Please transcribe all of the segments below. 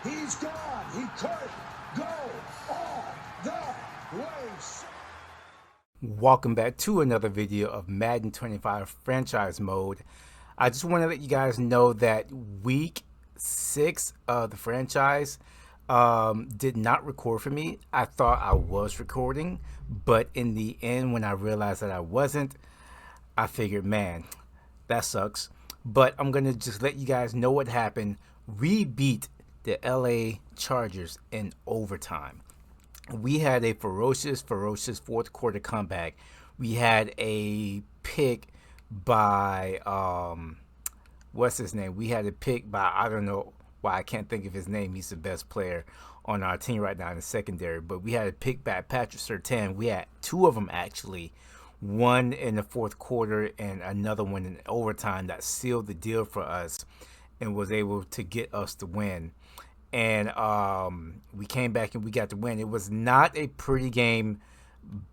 He's gone. He could go all the way. Welcome back to another video of Madden 25 franchise mode. I just want to let you guys know that week 6 of the franchise did not record for me. I thought I was recording, but in the end, when I realized that I wasn't, I figured, man, that sucks. But I'm going to just let you guys know what happened. We beat the LA Chargers in overtime. We had a ferocious fourth quarter comeback. We had a pick by what's his name? We had a pick by, I don't know why I can't think of his name. He's the best player on our team right now in the secondary. But we had a pick by Patrick Surtain. We had two of them actually. One in the fourth quarter and another one in overtime that sealed the deal for us and was able to get us the win. And we came back and we got the win. It was not a pretty game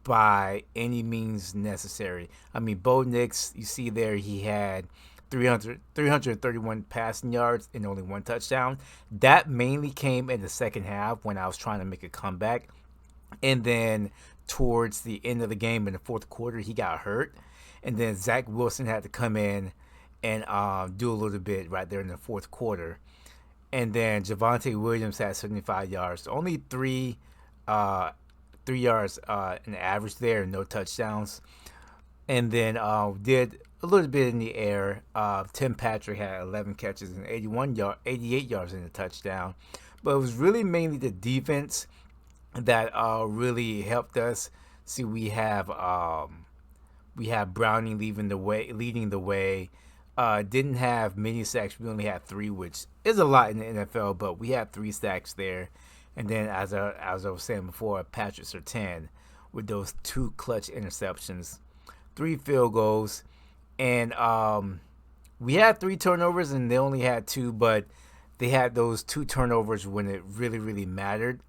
by any means necessary. I mean, Bo Nix, you see there, he had 331 passing yards and only one touchdown. That mainly came in the second half when I was trying to make a comeback. And then towards the end of the game in the fourth quarter, he got hurt. And then Zach Wilson had to come in and do a little bit right there in the fourth quarter. And then Javonte Williams had 75 yards. Only three yards in average there, no touchdowns. And then did a little bit in the air. Tim Patrick had 11 catches and 88 yards in a touchdown. But it was really mainly the defense that really helped us. See, we have Browning leading the way. Didn't have many sacks. We only had 3, which is a lot in the NFL, but we had 3 sacks there. And then, as I was saying before, Patrick Surtain with those 2 clutch interceptions, 3 field goals, and we had 3 turnovers, and they only had 2, but they had those 2 turnovers when it really, really mattered,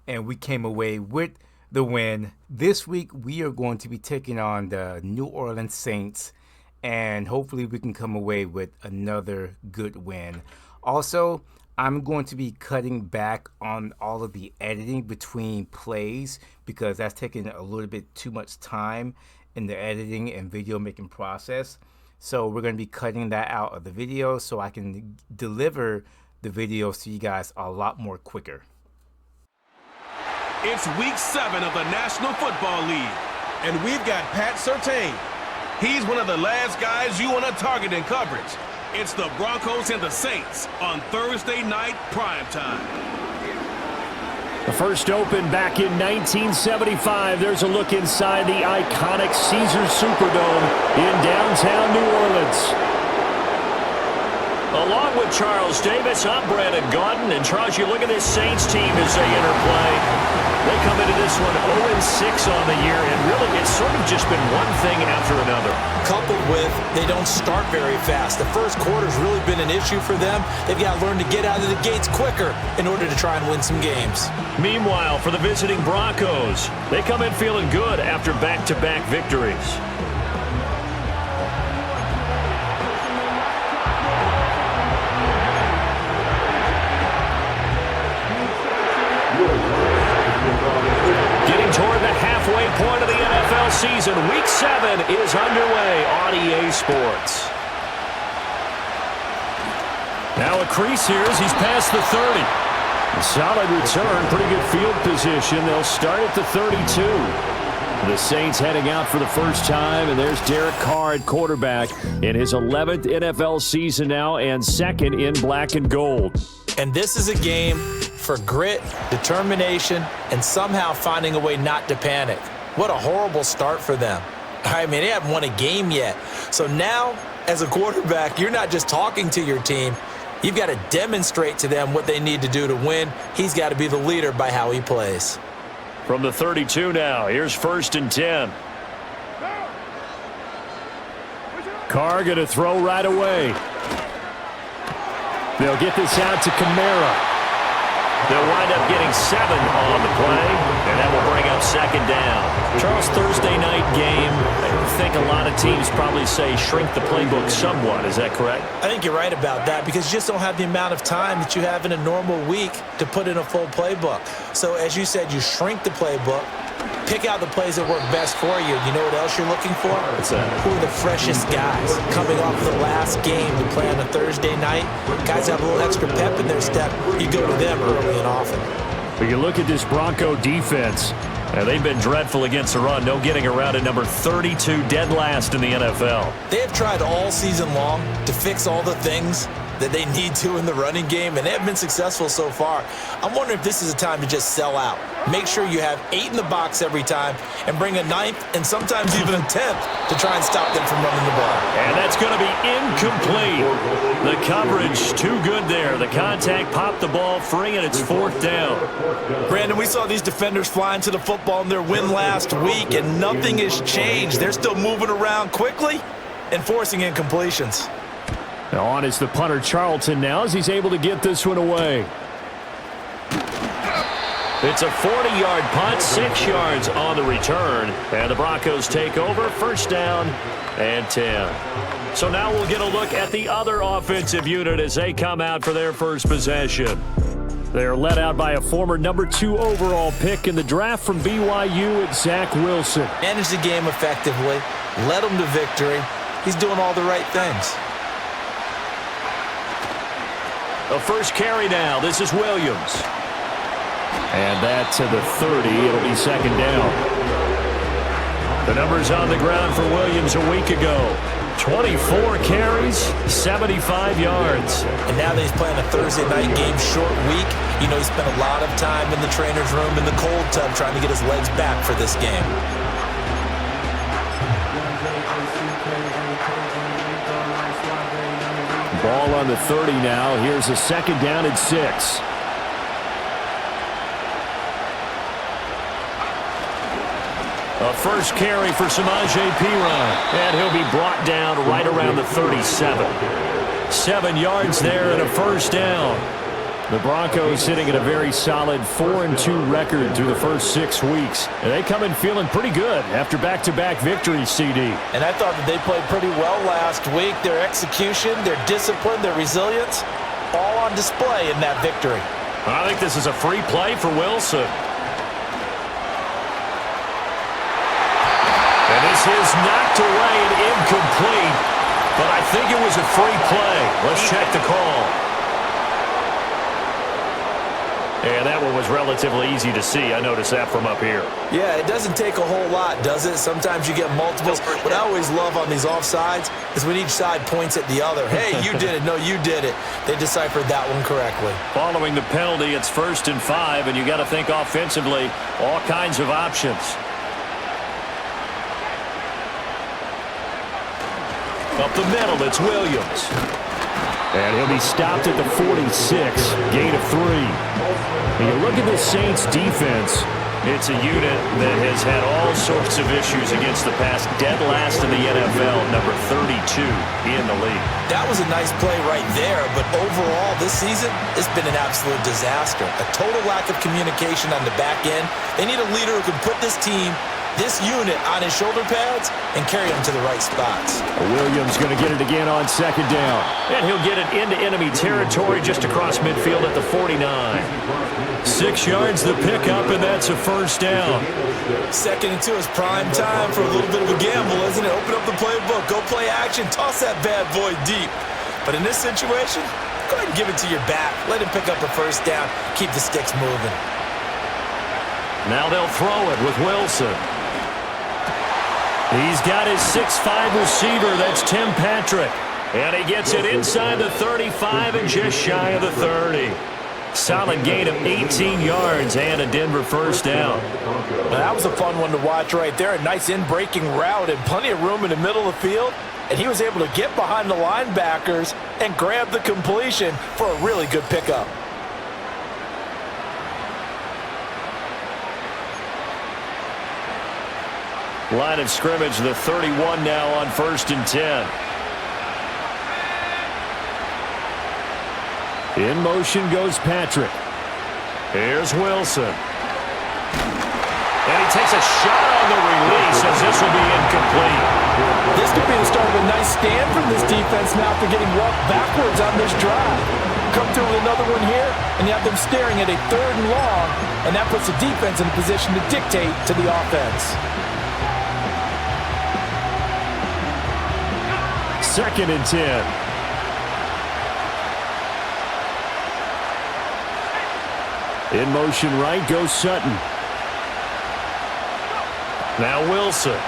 and we came away with the win. This week, we are going to be taking on the New Orleans Saints, and hopefully we can come away with another good win. Also, I'm going to be cutting back on all of the editing between plays because that's taking a little bit too much time in the editing and video making process. So we're going to be cutting that out of the video so I can deliver the videos to you guys a lot more quicker. It's week 7 of the National Football League, and we've got Pat Surtain. He's one of the last guys you want to target in coverage. It's the Broncos and the Saints on Thursday night primetime. The first opened back in 1975. There's a look inside the iconic Caesars Superdome in downtown New Orleans. Along with Charles Davis, I'm Brandon Gaudin. And Charles, you look at this Saints team as they interplay. They come into this one 0-6 on the year, and really it's sort of just been one thing after another. Coupled with they don't start very fast. The first quarter's really been an issue for them. They've got to learn to get out of the gates quicker in order to try and win some games. Meanwhile, for the visiting Broncos, they come in feeling good after back-to-back victories. Toward the halfway point of the NFL season, Week 7 is underway on EA Sports. Now a crease here as he's past the 30. A solid return, pretty good field position. They'll start at the 32. The Saints heading out for the first time, and there's Derek Carr at quarterback in his 11th NFL season now and second in black and gold. And this is a game for grit, determination, and somehow finding a way not to panic. What a horrible start for them. I mean, they haven't won a game yet. So now, as a quarterback, you're not just talking to your team. You've got to demonstrate to them what they need to do to win. He's got to be the leader by how he plays. From the 32 now, here's 1st and 10. Carr going to throw right away. They'll get this out to Kamara. They'll wind up getting 7 on the play, and that will bring up second down. Charles, Thursday night game, I think a lot of teams probably say shrink the playbook somewhat. Is that correct? I think you're right about that because you just don't have the amount of time that you have in a normal week to put in a full playbook. So as you said, you shrink the playbook, pick out the plays that work best for you. You know what else you're looking for? What's that? Who are the freshest guys coming off the last game to play on a Thursday night? Guys have a little extra pep in their step. You go to them early and often. But you look at this Bronco defense, and they've been dreadful against the run. No getting around at number 32, dead last in the NFL. They have tried all season long to fix all the things that they need to in the running game, and they have been successful so far. I'm wondering if this is a time to just sell out. Make sure you have 8 in the box every time and bring a 9th and sometimes even a 10th to try and stop them from running the ball. And that's going to be incomplete. The coverage too good there. The contact popped the ball free, and it's 4th down. Brandon, we saw these defenders flying to the football in their win last week, and nothing has changed. They're still moving around quickly and forcing incompletions. Now on is the punter, Charlton, now as he's able to get this one away. It's a 40-yard punt, 6 yards on the return, and the Broncos take over, 1st down and 10. So now we'll get a look at the other offensive unit as they come out for their first possession. They're led out by a former number 2 overall pick in the draft from BYU, it's Zach Wilson. Managed the game effectively, led them to victory. He's doing all the right things. A first carry now. This is Williams. And that to the 30. It'll be 2nd down. The numbers on the ground for Williams a week ago. 24 carries, 75 yards. And now that he's playing a Thursday night game, short week, you know he spent a lot of time in the trainer's room in the cold tub trying to get his legs back for this game. Ball on the 30 now. Here's a 2nd down and 6. A first carry for Samaje Perine. And he'll be brought down right around the 37. 7 yards there and a 1st down. The Broncos sitting at a very solid 4-2 record through the first 6 weeks. And they come in feeling pretty good after back-to-back victories, CD. And I thought that they played pretty well last week. Their execution, their discipline, their resilience, all on display in that victory. I think this is a free play for Wilson. And this is knocked away and incomplete. But I think it was a free play. Let's check the call. And that one was relatively easy to see. I noticed that from up here. Yeah, it doesn't take a whole lot, does it? Sometimes you get multiples. What I always love on these offsides is when each side points at the other. Hey, you did it. No, you did it. They deciphered that one correctly. Following the penalty, it's 1st and 5, and you got to think offensively, all kinds of options. Up the middle, it's Williams. And he'll be stopped at the 46, gain of 3. When you look at the Saints defense, it's a unit that has had all sorts of issues against the pass. Dead last in the NFL, number 32 in the league. That was a nice play right there, but overall this season, it's been an absolute disaster. A total lack of communication on the back end. They need a leader who can put this team, this unit, on his shoulder pads and carry them to the right spots. Williams going to get it again on 2nd down. And he'll get it into enemy territory just across midfield at the 49. 6 yards the pickup, and that's a 1st down. 2nd and 2 is prime time for a little bit of a gamble, isn't it? Open up the playbook, go play action, toss that bad boy deep. But in this situation, go ahead and give it to your back. Let him pick up a 1st down, keep the sticks moving. Now they'll throw it with Wilson. He's got his 6'5 receiver, that's Tim Patrick. And he gets it inside the 35 and just shy of the 30. Solid gain of 18 yards and a Denver 1st down. Now, that was a fun one to watch right there. A nice in-breaking route and plenty of room in the middle of the field. And he was able to get behind the linebackers and grab the completion for a really good pickup. Line of scrimmage, the 31 now on 1st and 10. In motion goes Patrick. Here's Wilson. And he takes a shot on the release as this will be incomplete. This could be the start of a nice stand from this defense now after getting walked backwards on this drive. Come through with another one here, and you have them staring at a 3rd and long, and that puts the defense in a position to dictate to the offense. 2nd and 10. In motion right goes Sutton. Now Wilson.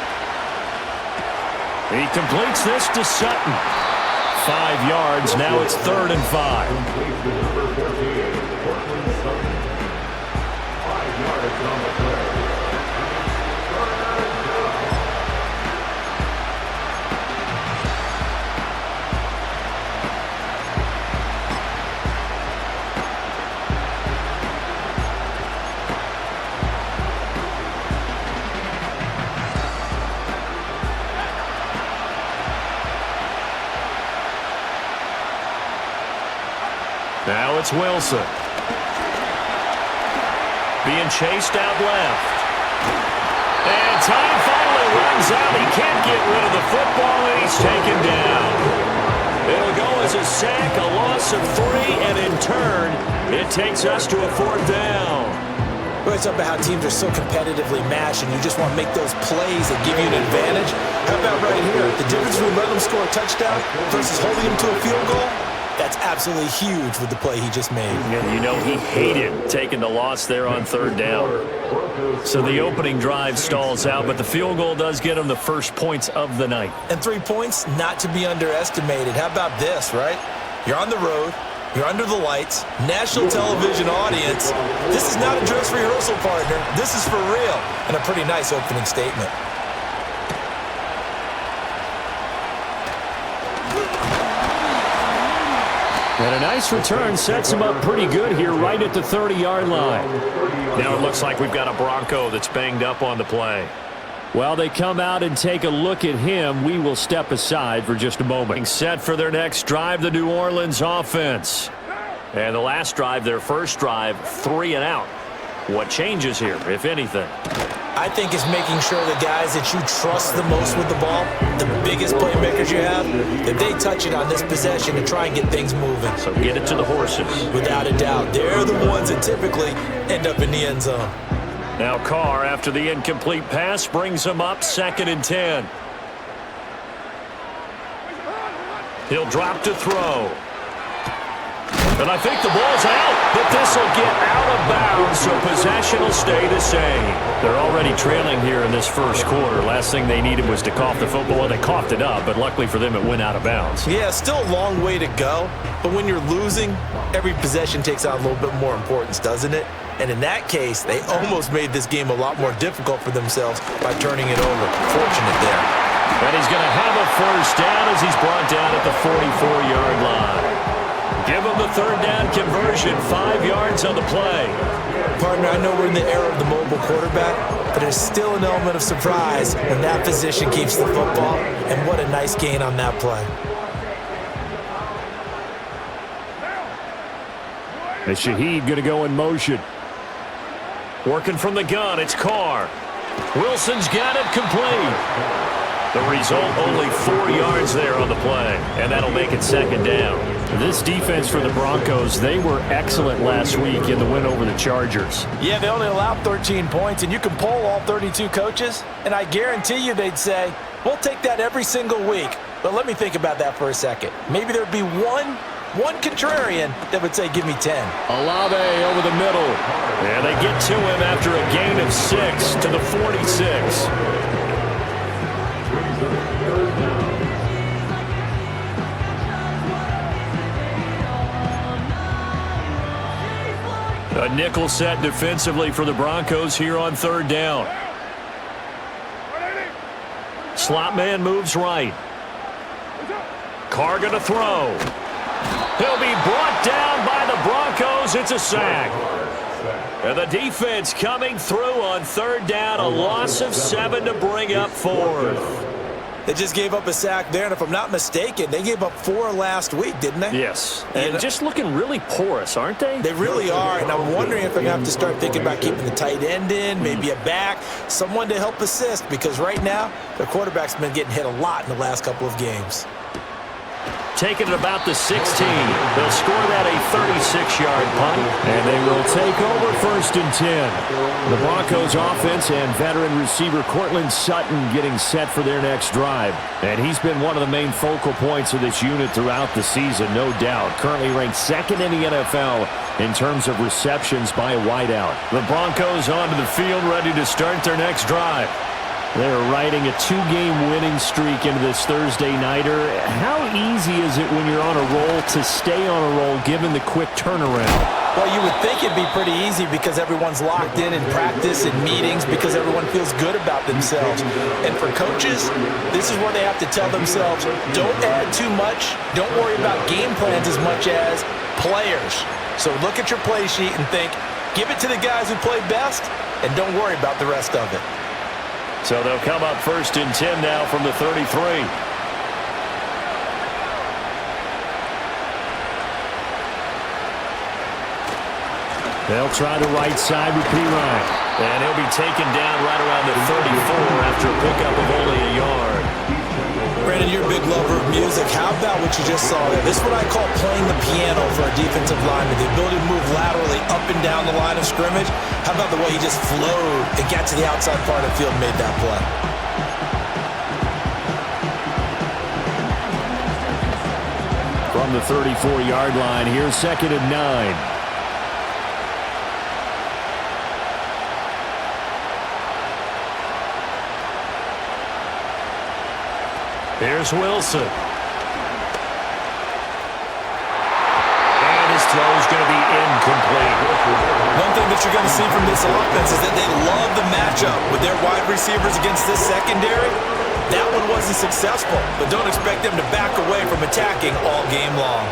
He completes this to Sutton. 5 yards. Now it's 3rd and 5. Now it's Wilson. Being chased out left. And time finally runs out. He can't get rid of the football, and he's taken down. It'll go as a sack, a loss of 3, and in turn, it takes us to a 4th down. Well, it's about how teams are so competitively matched, and you just want to make those plays that give you an advantage. How about right here? The difference between letting them score a touchdown versus holding them to a field goal? That's absolutely huge with the play he just made. And you know he hated taking the loss there on 3rd down. So the opening drive stalls out, but the field goal does get him the first points of the night. And 3 points, not to be underestimated. How about this, right? You're on the road. You're under the lights. National television audience. This is not a dress rehearsal, partner. This is for real. And a pretty nice opening statement. And a nice return sets him up pretty good here right at the 30-yard line. Now it looks like we've got a Bronco that's banged up on the play. While they come out and take a look at him, we will step aside for just a moment. Set for their next drive, the New Orleans offense. And the last drive, their first drive, 3 and out. What changes here, if anything? I think it's making sure the guys that you trust the most with the ball, the biggest playmakers you have, that they touch it on this possession to try and get things moving. So get it to the horses. Without a doubt. They're the ones that typically end up in the end zone. Now Carr, after the incomplete pass, brings him up 2nd and 10. He'll drop to throw. And I think the ball's out, but this will get out of bounds, so possession will stay the same. They're already trailing here in this first quarter. Last thing they needed was to cough the football. Well, they coughed it up, but luckily for them, it went out of bounds. Yeah, still a long way to go, but when you're losing, every possession takes on a little bit more importance, doesn't it? And in that case, they almost made this game a lot more difficult for themselves by turning it over. Fortunate there. And he's going to have a first down as he's brought down at the 44-yard line. Give him the 3rd down conversion, 5 yards on the play. Partner, I know we're in the era of the mobile quarterback, but there's still an element of surprise when that position keeps the football, and what a nice gain on that play. And Shaheed going to go in motion. Working from the gun, it's Carr. Wilson's got it complete. The result, only 4 yards there on the play, and that'll make it 2nd down. This defense for the Broncos, they were excellent last week in the win over the Chargers. Yeah, they only allowed 13 points, and you can poll all 32 coaches, and I guarantee you they'd say, we'll take that every single week. But let me think about that for a second. Maybe there'd be one contrarian that would say, give me 10. Olave over the middle. And they get to him after a gain of 6 to the 46. A nickel set defensively for the Broncos here on 3rd down. Slot man moves right. Carr going to throw. He'll be brought down by the Broncos. It's a sack. And the defense coming through on 3rd down. A loss of 7 to bring up 4th. They just gave up a sack there, and if I'm not mistaken, they gave up 4 last week, didn't they? Yes, and just looking really porous, aren't they? They really are, and I'm wondering if they're going to have to start thinking about keeping the tight end in, maybe a back, someone to help assist, because right now, their quarterback's been getting hit a lot in the last couple of games. Taking it about the 16. They'll score that a 36-yard punt, and they will take over 1st and 10. The Broncos offense and veteran receiver Cortland Sutton getting set for their next drive. And he's been one of the main focal points of this unit throughout the season, no doubt. Currently ranked 2nd in the NFL in terms of receptions by a wideout. The Broncos onto the field ready to start their next drive. They're riding a 2-game winning streak into this Thursday nighter. How easy is it when you're on a roll to stay on a roll given the quick turnaround? Well, you would think it'd be pretty easy because everyone's locked in practice and meetings because everyone feels good about themselves. And for coaches, this is where they have to tell themselves, don't add too much, don't worry about game plans as much as players. So look at your play sheet and think, give it to the guys who play best and don't worry about the rest of it. So they'll come up 1st and 10 now from the 33. They'll try the right side with P. Ryan. And he'll be taken down right around the 34 after a pickup of only a yard. Brandon, you're a big lover of music. How about what you just saw there? This is what I call playing the piano for a defensive lineman. The ability to move laterally up and down the line of scrimmage. How about the way he just flowed and got to the outside part of the field and made that play? From the 34-yard line, here's 2nd and 9. Here's Wilson. And his throw is going to be incomplete. One thing that you're going to see from this offense is that they love the matchup with their wide receivers against this secondary. That one wasn't successful, but don't expect them to back away from attacking all game long.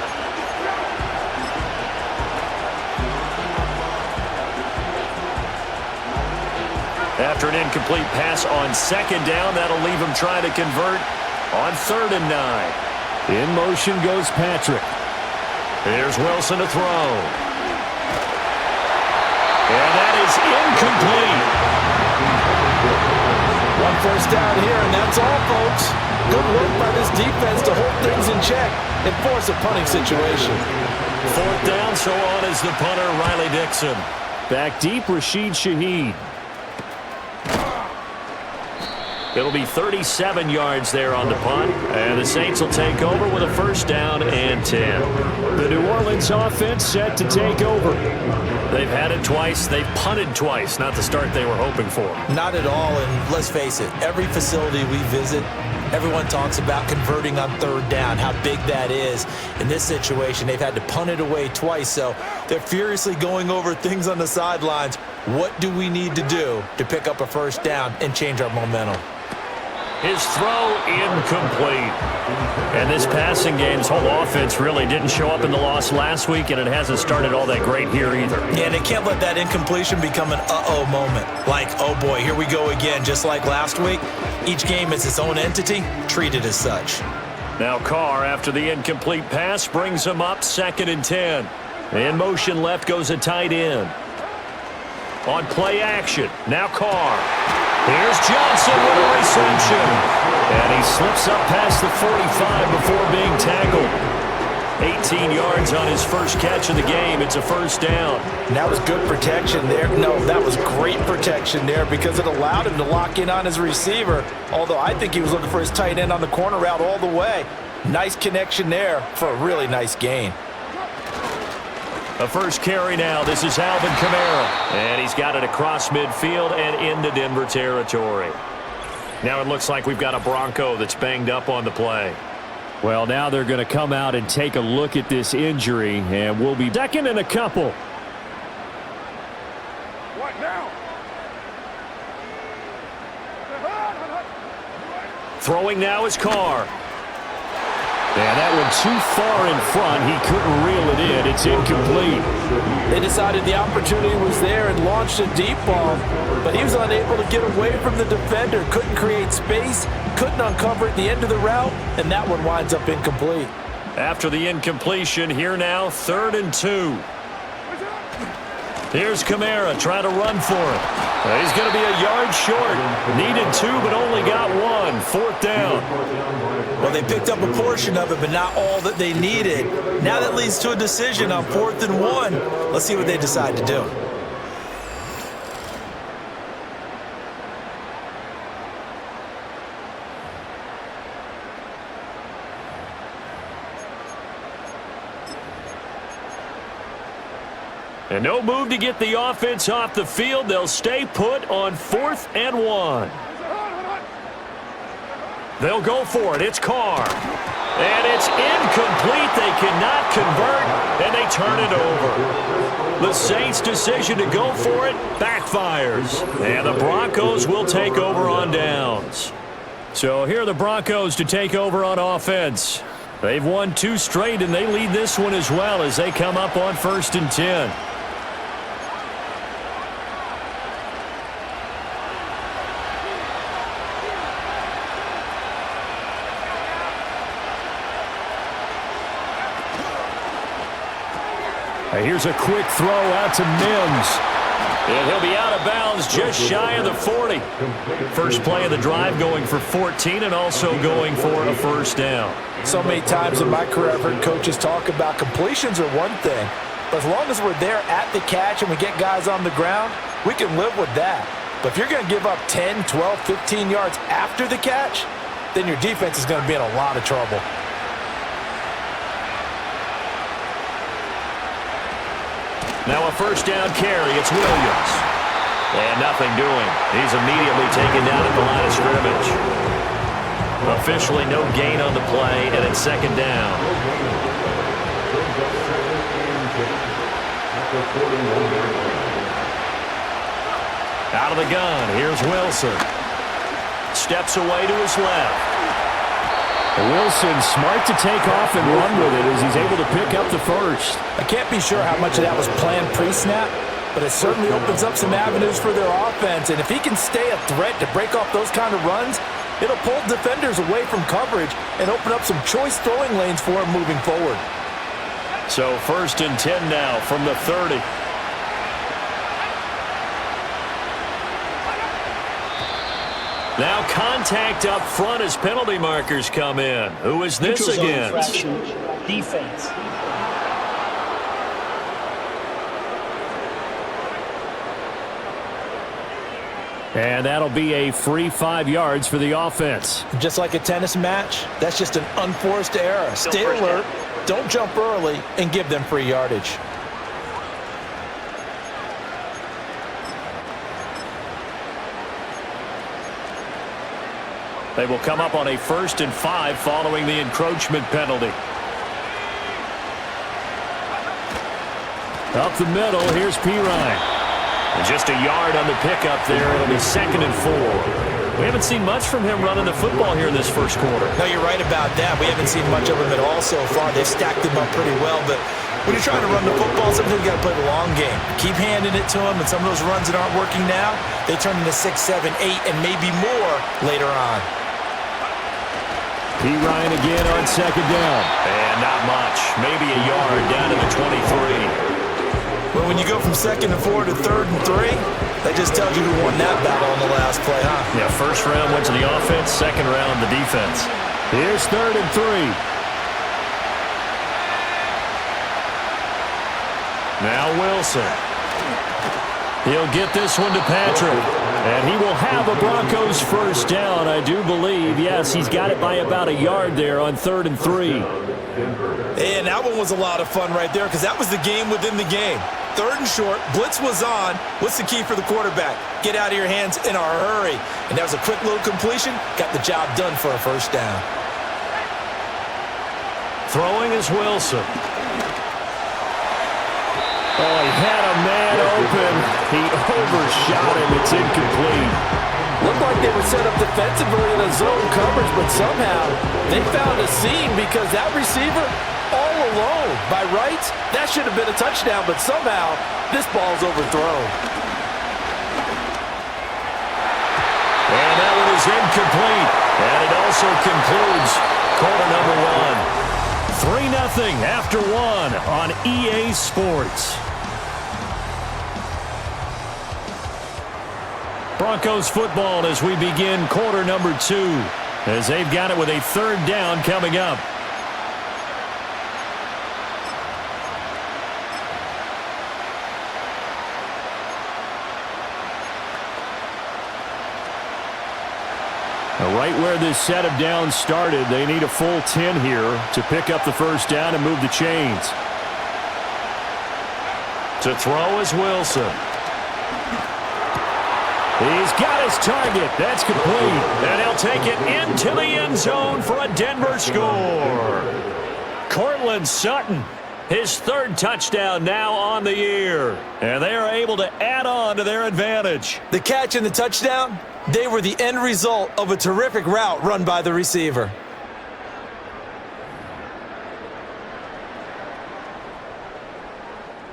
After an incomplete pass on 2nd down, that'll leave him trying to convert on 3rd and 9. In motion goes Patrick. Here's Wilson to throw. And that is incomplete. 1 first down here, and that's all, folks. Good work by this defense to hold things in check and force a punting situation. 4th down, so on is the punter, Riley Dixon. Back deep, Rashid Shaheed. It'll be 37 yards there on the punt, and the Saints will take over with a 1st down and 10. The New Orleans offense set to take over. They've had it twice. They've punted twice. Not the start they were hoping for. Not at all, and let's face it, every facility we visit, everyone talks about converting on 3rd down, how big that is. In this situation, they've had to punt it away twice, so they're furiously going over things on the sidelines. What do we need to do to pick up a 1st down and change our momentum? His throw incomplete. And this passing game's whole offense really didn't show up in the loss last week, and it hasn't started all that great here either. Yeah, and they can't let that incompletion become an uh-oh moment. Like, oh boy, here we go again, just like last week. Each game is its own entity, treat it as such. Now Carr, after the incomplete pass, brings him up 2nd and 10. In motion left goes a tight end. On play action, now Carr. Here's Johnson with a reception. And he slips up past the 45 before being tackled. 18 yards on his first catch of the game. It's a 1st down. And that was good protection there. No, that was great protection there because it allowed him to lock in on his receiver. Although I think he was looking for his tight end on the corner route all the way. Nice connection there for a really nice gain. A first carry now. This is Alvin Kamara. And he's got it across midfield and into Denver territory. Now it looks like we've got a Bronco that's banged up on the play. Well, now they're going to come out and take a look at this injury, and we'll be second and a couple. What now? Throwing now is Carr. And that one too far in front. He couldn't reel it in. It's incomplete. They decided the opportunity was there and launched a deep ball, but he was unable to get away from the defender. Couldn't create space, couldn't uncover at the end of the route, and that one winds up incomplete. After the incompletion, here now, 3rd and 2. Here's Kamara trying to run for it. He's going to be a yard short. Needed 2, but only got 1. 4th down. Well, they picked up a portion of it, but not all that they needed. Now that leads to a decision on 4th and 1. Let's see what they decide to do. And no move to get the offense off the field. They'll stay put on 4th and 1. They'll go for it. It's Carr. And it's incomplete. They cannot convert, and they turn it over. The Saints' decision to go for it backfires. And the Broncos will take over on downs. So here are the Broncos to take over on offense. They've won 2 straight, and they lead this one as well as they come up on 1st and 10. Here's a quick throw out to Mims. And he'll be out of bounds just shy of the 40. First play of the drive going for 14 and also going for a 1st down. So many times in my career I've heard coaches talk about completions are one thing, but as long as we're there at the catch and we get guys on the ground, we can live with that. But if you're going to give up 10, 12, 15 yards after the catch, then your defense is going to be in a lot of trouble. Now a 1st down carry. It's Williams. And nothing doing. He's immediately taken down at the line of scrimmage. Officially no gain on the play, and it's 2nd down. Out of the gun. Here's Wilson. Steps away to his left. Wilson smart to take off and run with it as he's able to pick up the 1st. I can't be sure how much of that was planned pre-snap, but it certainly opens up some avenues for their offense. And if he can stay a threat to break off those kind of runs, it'll pull defenders away from coverage and open up some choice throwing lanes for him moving forward. So 1st and 10 now from the 30. Now contact up front as penalty markers come in. Who is this against? Defense. And that'll be a free 5 yards for the offense. Just like a tennis match, that's just an unforced error. Stay alert, don't jump early, and give them free yardage. They will come up on a 1st and 5 following the encroachment penalty. Up the middle, here's Pirine. And just a yard on the pickup there. It'll be 2nd and 4. We haven't seen much from him running the football here in this first quarter. No, you're right about that. We haven't seen much of him at all so far. They've stacked him up pretty well, but when you're trying to run the football, sometimes you got to play the long game. Keep handing it to him, and some of those runs that aren't working now, they turn into 6, 7, 8, and maybe more later on. Pirine again on 2nd down. And not much. Maybe a yard down to the 23. But when you go from 2nd and 4 to 3rd and 3, that just tells you who won that battle on the last play, huh? Yeah, 1st round went to the offense, 2nd round the defense. Here's 3rd and 3. Now Wilson. He'll get this one to Patrick. And he will have a Broncos 1st down, I do believe. Yes, he's got it by about a yard there on 3rd and 3. And that one was a lot of fun right there because that was the game within the game. 3rd and short, blitz was on. What's the key for the quarterback? Get out of your hands in a hurry. And that was a quick little completion. Got the job done for a 1st down. Throwing is Wilson. Oh, he had a man open. He overshot him. It's incomplete. Looked like they were set up defensively in a zone coverage, but somehow they found a seam because that receiver all alone. By rights, that should have been a touchdown, but somehow this ball's overthrown. And that one is is incomplete. And it also concludes quarter number 1. 3-0 after 1 on EA Sports. Broncos football as we begin quarter number 2, as they've got it with a third down coming up. Right where this set of downs started, they need a full 10 here to pick up the first down and move the chains. To throw is Wilson. He's got his target. That's complete. And he'll take it into the end zone for a Denver score. Courtland Sutton, his third touchdown now on the year. And they are able to add on to their advantage. The catch and the touchdown, they were the end result of a terrific route run by the receiver.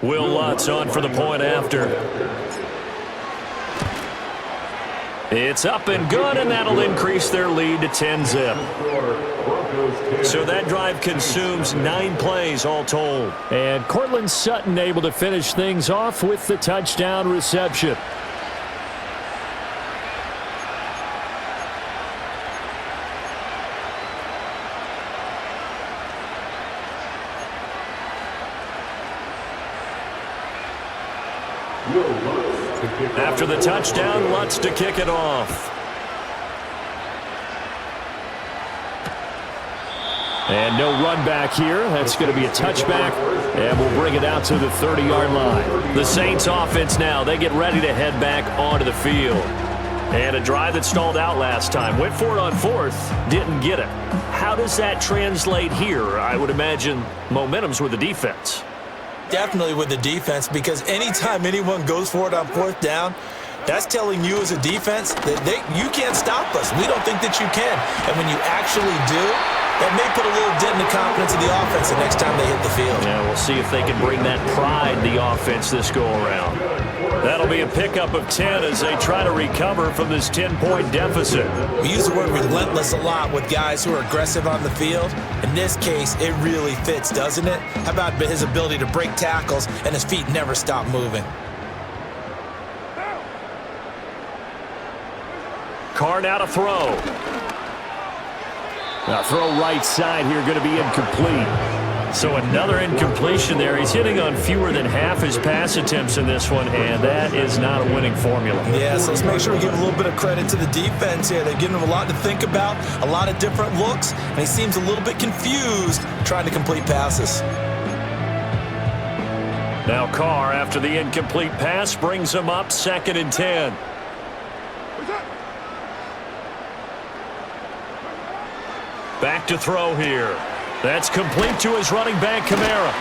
Will Lutz on for the point after. It's up and good, and that'll increase their lead to 10-zip. So that drive consumes 9 plays all told. And Courtland Sutton able to finish things off with the touchdown reception. After the touchdown, Lutz to kick it off. And no run back here. That's going to be a touchback, and we'll bring it out to the 30-yard line. The Saints offense now, they get ready to head back onto the field. And a drive that stalled out last time. Went for it on 4th, didn't get it. How does that translate here? I would imagine momentum's with the defense. Definitely with the defense, because anytime anyone goes for it on 4th down, that's telling you as a defense that you can't stop us. We don't think that you can. And when you actually do, that may put a little dent in the confidence of the offense the next time they hit the field. Yeah, we'll see if they can bring that pride to the offense this go-around. That'll be a pickup of 10 as they try to recover from this 10-point deficit. We use the word relentless a lot with guys who are aggressive on the field. In this case, it really fits, doesn't it? How about his ability to break tackles and his feet never stop moving? Carr now to throw. Now throw right side here, going to be incomplete. So another incompletion there. He's hitting on fewer than half his pass attempts in this one, and that is not a winning formula. Yeah, so let's make sure we give a little bit of credit to the defense here. They're giving him a lot to think about, a lot of different looks, and he seems a little bit confused trying to complete passes. Now Carr, after the incomplete pass, brings him up 2nd and 10. Back to throw here. That's complete to his running back, Kamara.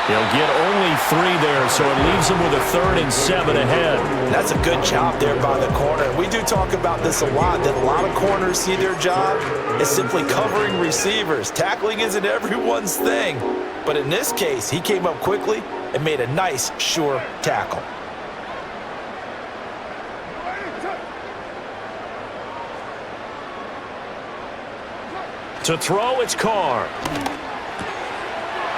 He'll get only 3 there, so it leaves him with a 3rd and 7 ahead. That's a good job there by the corner. We do talk about this a lot, that a lot of corners see their job is simply covering receivers. Tackling isn't everyone's thing. But in this case, he came up quickly and made a nice, sure tackle. To throw, it's Carr.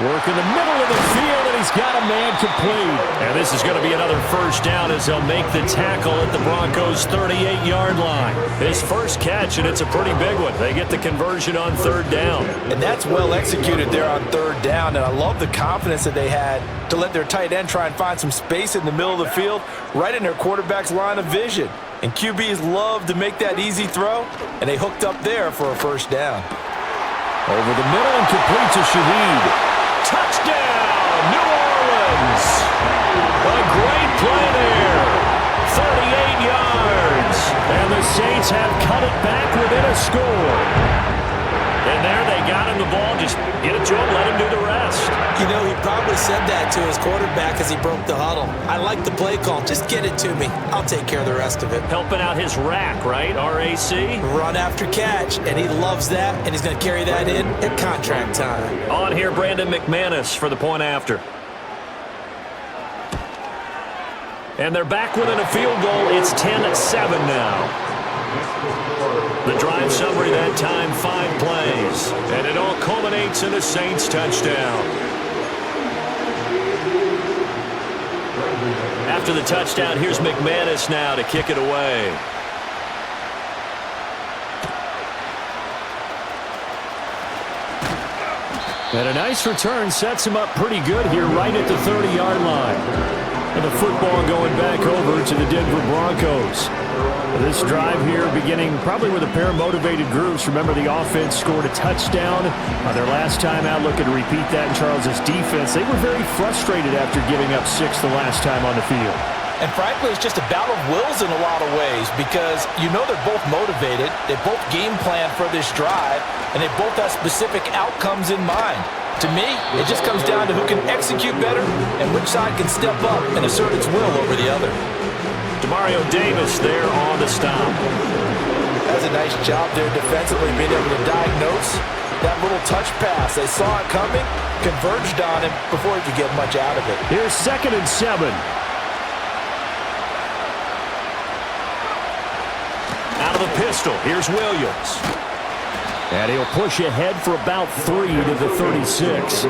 Work in the middle of the field, and he's got a man complete. And this is going to be another first down as they'll make the tackle at the Broncos' 38-yard line. His first catch, and it's a pretty big one. They get the conversion on 3rd down. And that's well executed there on 3rd down, and I love the confidence that they had to let their tight end try and find some space in the middle of the field, right in their quarterback's line of vision. And QBs love to make that easy throw, and they hooked up there for a first down. Over the middle and complete to Shaheed. Touchdown, New Orleans. A great play there. 38 yards. And the Saints have cut it back within a score. And there they got him the ball. Just get it to him, let him do the rest. You know, he probably said that to his quarterback as he broke the huddle. I like the play call. Just get it to me. I'll take care of the rest of it. Helping out his rack, right? R-A-C? Run after catch, and he loves that, and he's going to carry that in at contract time. On here, Brandon McManus for the point after. And they're back within a field goal. It's 10-7 now. The drive summary that time, 5 plays. And it all culminates in a Saints touchdown. After the touchdown, here's McManus now to kick it away. And a nice return sets him up pretty good here right at the 30-yard line. And the football going back over to the Denver Broncos. This drive here beginning probably with a pair of motivated groups. Remember, the offense scored a touchdown on their last time out, looking to repeat that in Charles' defense. They were very frustrated after giving up 6 the last time on the field. And frankly, it's just a battle of wills in a lot of ways because you know they're both motivated, they both game plan for this drive, and they both have specific outcomes in mind. To me, it just comes down to who can execute better and which side can step up and assert its will over the other. Demario Davis there on the stop. That's a nice job there defensively, being able to diagnose that little touch pass. They saw it coming, converged on him before he could get much out of it. Here's 2nd and 7. Out of the pistol, here's Williams. And he'll push ahead for about 3 to the 36.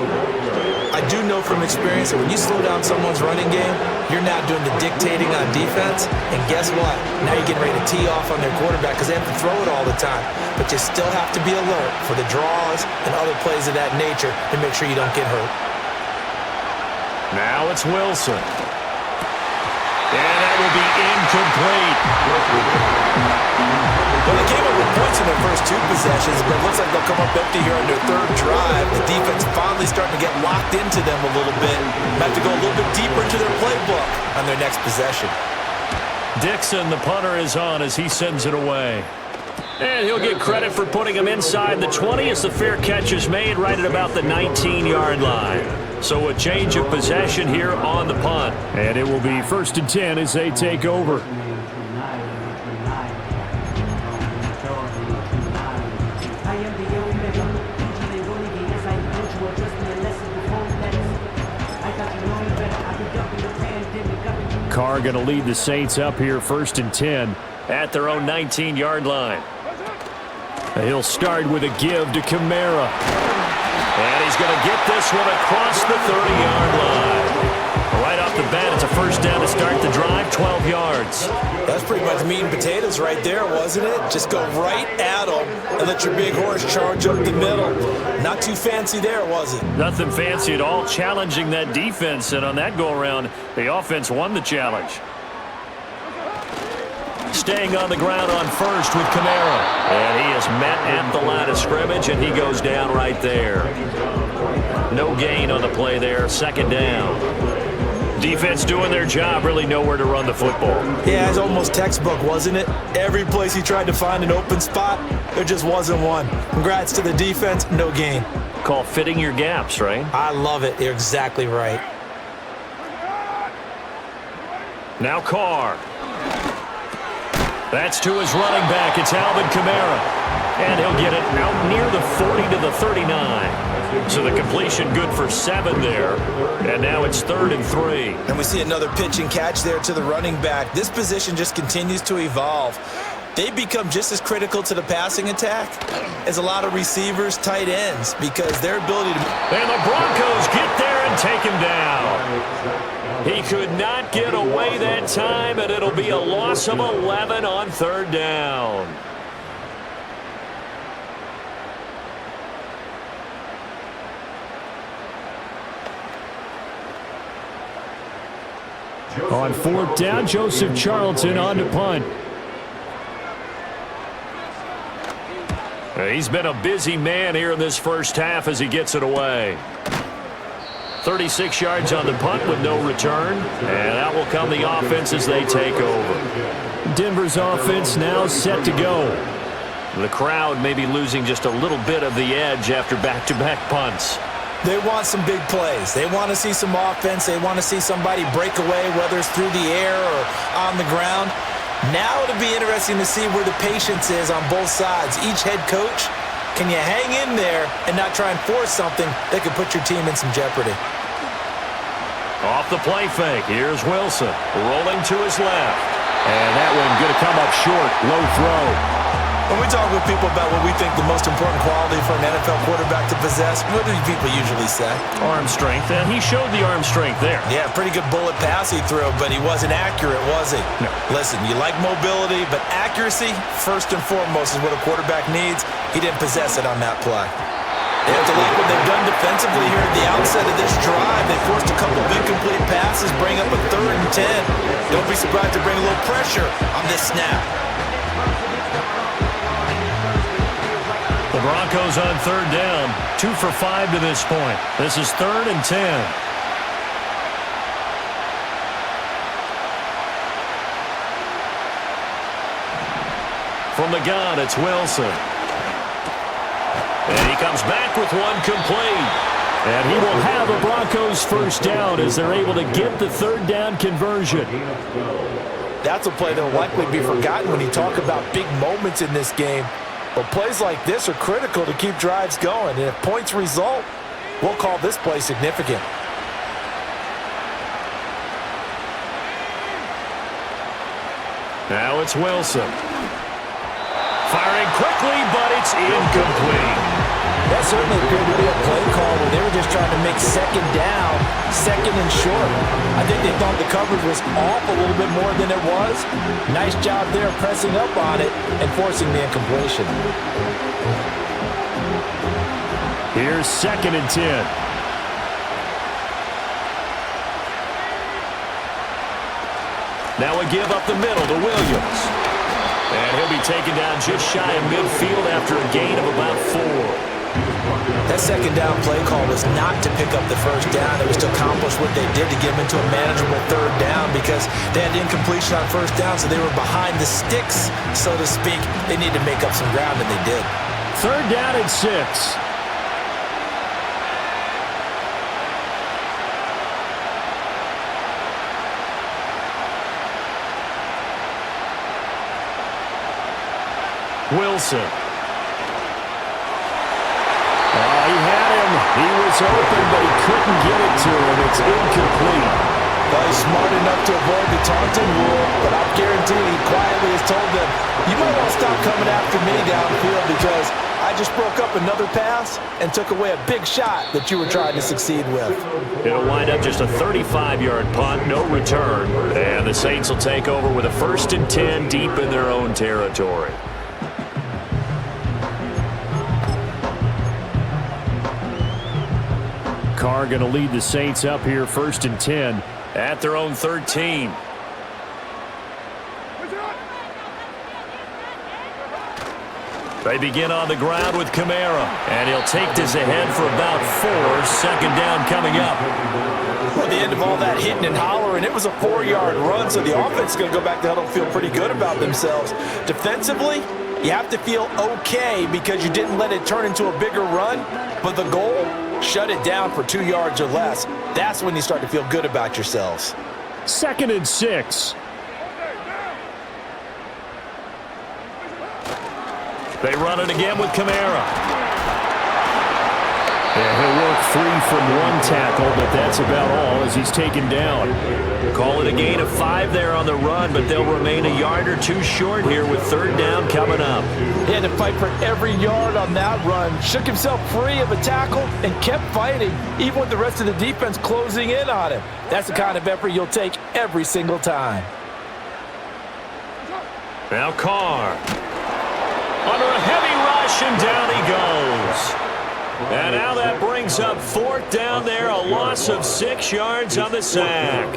I do know from experience that when you slow down someone's running game, you're now doing the dictating on defense. And guess what? Now you're getting ready to tee off on their quarterback because they have to throw it all the time. But you still have to be alert for the draws and other plays of that nature to make sure you don't get hurt. Now it's Wilson. And that will be incomplete. Well, they came up with points in their first 2 possessions, but it looks like they'll come up empty here on their 3rd drive. The defense finally starting to get locked into them a little bit. Have to go a little bit deeper into their playbook on their next possession. Dixon, the punter, is on as he sends it away. And he'll get credit for putting him inside the 20 as the fair catch is made right at about the 19-yard line. So a change of possession here on the punt. And it will be 1st and 10 as they take over. Carr going to lead the Saints up here 1st and 10 at their own 19-yard line. He'll start with a give to Kamara. And he's going to get this one across the 30-yard line. Right off the bat, it's a 1st down to start the drive, 12 yards. That's pretty much meat and potatoes right there, wasn't it? Just go right at them and let your big horse charge up the middle. Not too fancy there, was it? Nothing fancy at all, challenging that defense. And on that go-around, the offense won the challenge. Staying on the ground on 1st with Kamara. And he is met at the line of scrimmage, and he goes down right there. No gain on the play there, 2nd down. Defense doing their job, really nowhere to run the football. Yeah, it's almost textbook, wasn't it? Every place he tried to find an open spot, there just wasn't one. Congrats to the defense, no gain. Called fitting your gaps, right? I love it. You're exactly right. Now Carr. That's to his running back. It's Alvin Kamara. And he'll get it out near the 40 to the 39. So the completion good for 7 there. And now it's 3rd and 3. And we see another pitch and catch there to the running back. This position just continues to evolve. They become just as critical to the passing attack as a lot of receivers, tight ends, because their ability to... And the Broncos get there and take him down. He could not get away that time, and it'll be a loss of 11 on 3rd down. On 4th down, Joseph Charlton on to punt. He's been a busy man here in this 1st half as he gets it away. 36 yards on the punt with no return. And that will come the offense as they take over. Denver's offense now set to go. The crowd may be losing just a little bit of the edge after back-to-back punts. They want some big plays. They want to see some offense. They want to see somebody break away, whether it's through the air or on the ground. Now it'll be interesting to see where the patience is on both sides. Each head coach, can you hang in there and not try and force something that could put your team in some jeopardy? Off the play fake, here's Wilson, rolling to his left. And that one going to come up short. Low throw. When we talk with people about what we think the most important quality for an NFL quarterback to possess, what do people usually say? Arm strength, and he showed the arm strength there. Yeah, pretty good bullet pass he threw, but he wasn't accurate, was he? No. Listen, you like mobility, but accuracy, first and foremost, is what a quarterback needs. He didn't possess it on that play. They have to like what they've done defensively here at the outset of this drive. They forced a couple of incomplete passes, bring up a 3rd and 10. Don't be surprised to bring a little pressure on this snap. The Broncos on 3rd down, 2 for 5 to this point. This is 3rd and 10. From the gun, it's Wilson. And he comes back with one complete. And he will have a Broncos first down as they're able to get the 3rd down conversion. That's a play that will likely be forgotten when you talk about big moments in this game. But plays like this are critical to keep drives going. And if points result, we'll call this play significant. Now it's Wilson. Firing quickly, but it's incomplete. That certainly appeared to be a play call where they were just trying to make 2nd down, 2nd and short. I think they thought the coverage was off a little bit more than it was. Nice job there pressing up on it and forcing the incompletion. Here's 2nd and 10. Now a give up the middle to Williams. And he'll be taken down just shy of midfield after a gain of about 4. That 2nd down play call was not to pick up the first down. It was to accomplish what they did to get them into a manageable 3rd down because they had incompletion on first down, so they were behind the sticks, so to speak. They needed to make up some ground, and they did. 3rd down and 6. Wilson. He had him. He was open, but he couldn't get it to him. It's incomplete. Well, he's smart enough to avoid the taunting rule, but I'm guaranteeing he quietly has told them, you might want to stop coming after me downfield because I just broke up another pass and took away a big shot that you were trying to succeed with. It'll wind up just a 35-yard punt, no return. And the Saints will take over with a 1st and 10 deep in their own territory. Carr going to lead the Saints up here 1st and 10 at their own 13. They begin on the ground with Kamara, and he'll take this ahead for about 4. 2nd down coming up. Well, the end of all that hitting and hollering, it was a 4-yard run, so the offense is going to go back to huddle and feel pretty good about themselves. Defensively, you have to feel okay because you didn't let it turn into a bigger run, but the goal, shut it down for 2 yards or less. That's when you start to feel good about yourselves. 2nd and 6. They run it again with Kamara. Yeah, he'll work free from one tackle, but that's about all as he's taken down. Call it a gain of 5 there on the run, but they'll remain a yard or 2 short here with 3rd down coming up. He had to fight for every yard on that run. Shook himself free of a tackle and kept fighting, even with the rest of the defense closing in on him. That's the kind of effort you'll take every single time. Now Carr. Under a heavy rush, and down he goes. And now that brings up 4th down there, a loss of 6 yards on the sack.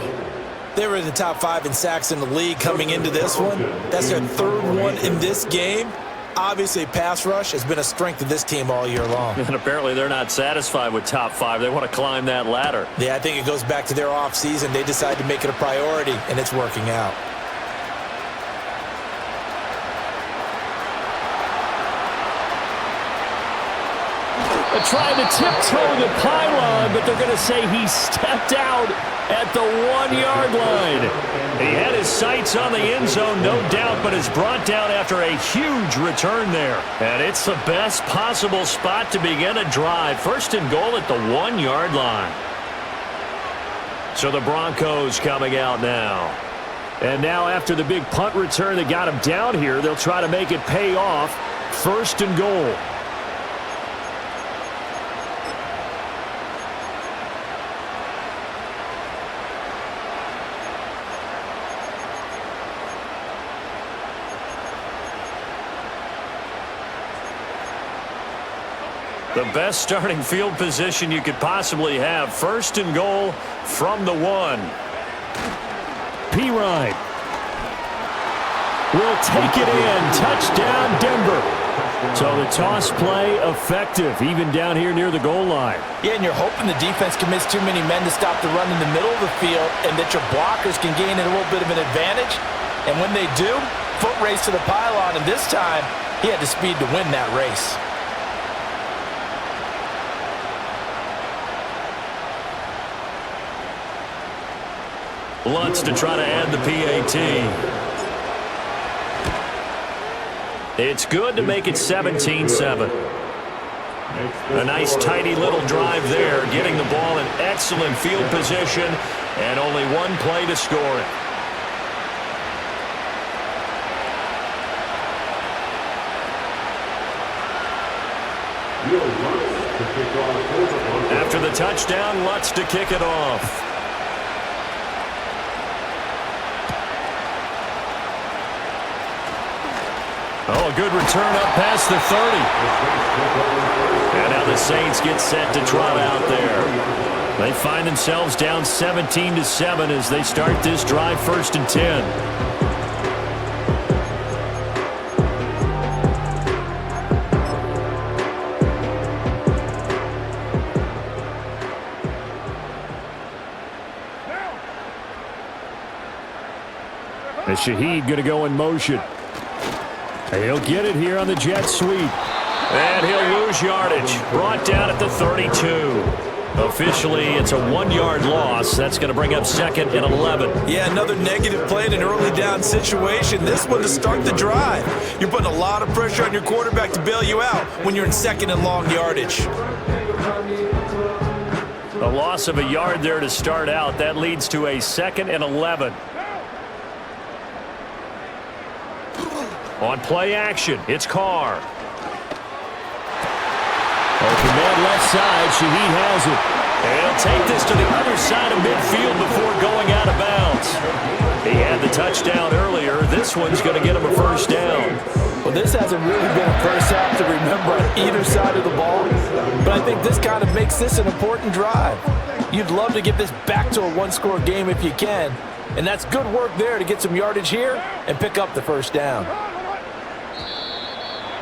They were in the top 5 in sacks in the league coming into this one. That's their 3rd one in this game. Obviously, pass rush has been a strength of this team all year long. And apparently they're not satisfied with top 5. They want to climb that ladder. Yeah, I think it goes back to their offseason. They decided to make it a priority, and it's working out. Trying to tiptoe the pylon, but they're going to say he stepped out at the 1-yard line. He had his sights on the end zone, no doubt, but is brought down after a huge return there. And it's the best possible spot to begin a drive. 1st and goal at the 1-yard line. So the Broncos coming out now. And now after the big punt return that got him down here, they'll try to make it pay off. 1st and goal. The best starting field position you could possibly have. 1st and goal from the 1. P-Ryan will take it in. Touchdown, Denver. So the toss play effective, even down here near the goal line. Yeah, and you're hoping the defense commits too many men to stop the run in the middle of the field and that your blockers can gain a little bit of an advantage. And when they do, foot race to the pylon, and this time he had the speed to win that race. Lutz to try to add the PAT. It's good to make it 17-7. A nice tidy little drive there, getting the ball in excellent field position, and only one play to score it. After the touchdown, Lutz to kick it off. Oh, a good return up past the 30. And now the Saints get set to trot out there. They find themselves down 17-7 as they start this drive, 1st and 10. And Shaheed going to go in motion. He'll get it here on the jet sweep. And he'll lose yardage. Brought down at the 32. Officially, it's a 1-yard loss. That's going to bring up 2nd and 11. Yeah, another negative play in an early down situation. This one to start the drive. You're putting a lot of pressure on your quarterback to bail you out when you're in 2nd and long yardage. A loss of a yard there to start out. That leads to a 2nd and 11. On play action, it's Carr. Command left side, Shaheed has it. And he'll take this to the other side of midfield before going out of bounds. He had the touchdown earlier. This one's going to get him a 1st down. Well, this hasn't really been a first half to remember on either side of the ball. But I think this kind of makes this an important drive. You'd love to get this back to a 1-score game if you can. And that's good work there to get some yardage here and pick up the 1st down.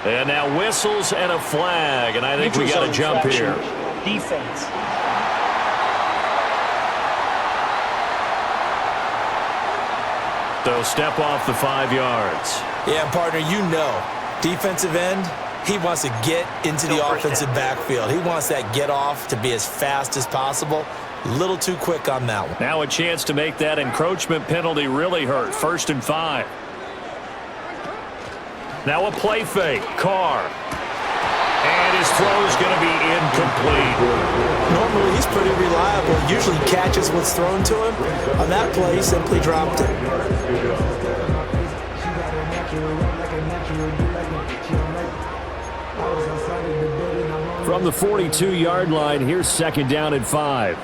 And now whistles and a flag, and I think we got a jump here. Defense. They'll step off the 5 yards. Yeah, partner, you know, defensive end, he wants to get into the offensive backfield. He wants that get off to be as fast as possible. A little too quick on that one. Now a chance to make that encroachment penalty really hurt. 1st and 5. Now a play fake. Carr. And his throw's going to be incomplete. Normally he's pretty reliable. Usually catches what's thrown to him. On that play, he simply dropped it. From the 42-yard line, here's 2nd down and 5.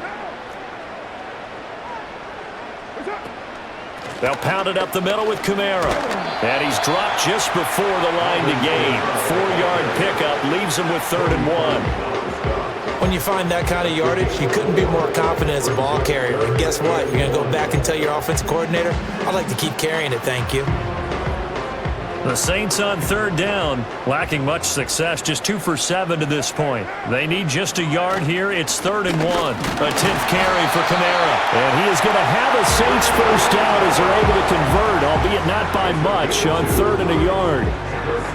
They'll pound it up the middle with Kamara. And he's dropped just before the line to gain. 4-yard pickup leaves him with 3rd and 1. When you find that kind of yardage, you couldn't be more confident as a ball carrier. And guess what? You're going to go back and tell your offensive coordinator, I'd like to keep carrying it, thank you. The Saints on 3rd down, lacking much success, just 2 for 7 to this point. They need just a yard here. It's 3rd and 1. A 10th carry for Kamara. And he is going to have a Saints 1st down as they're able to convert, albeit not by much, on 3rd and a yard.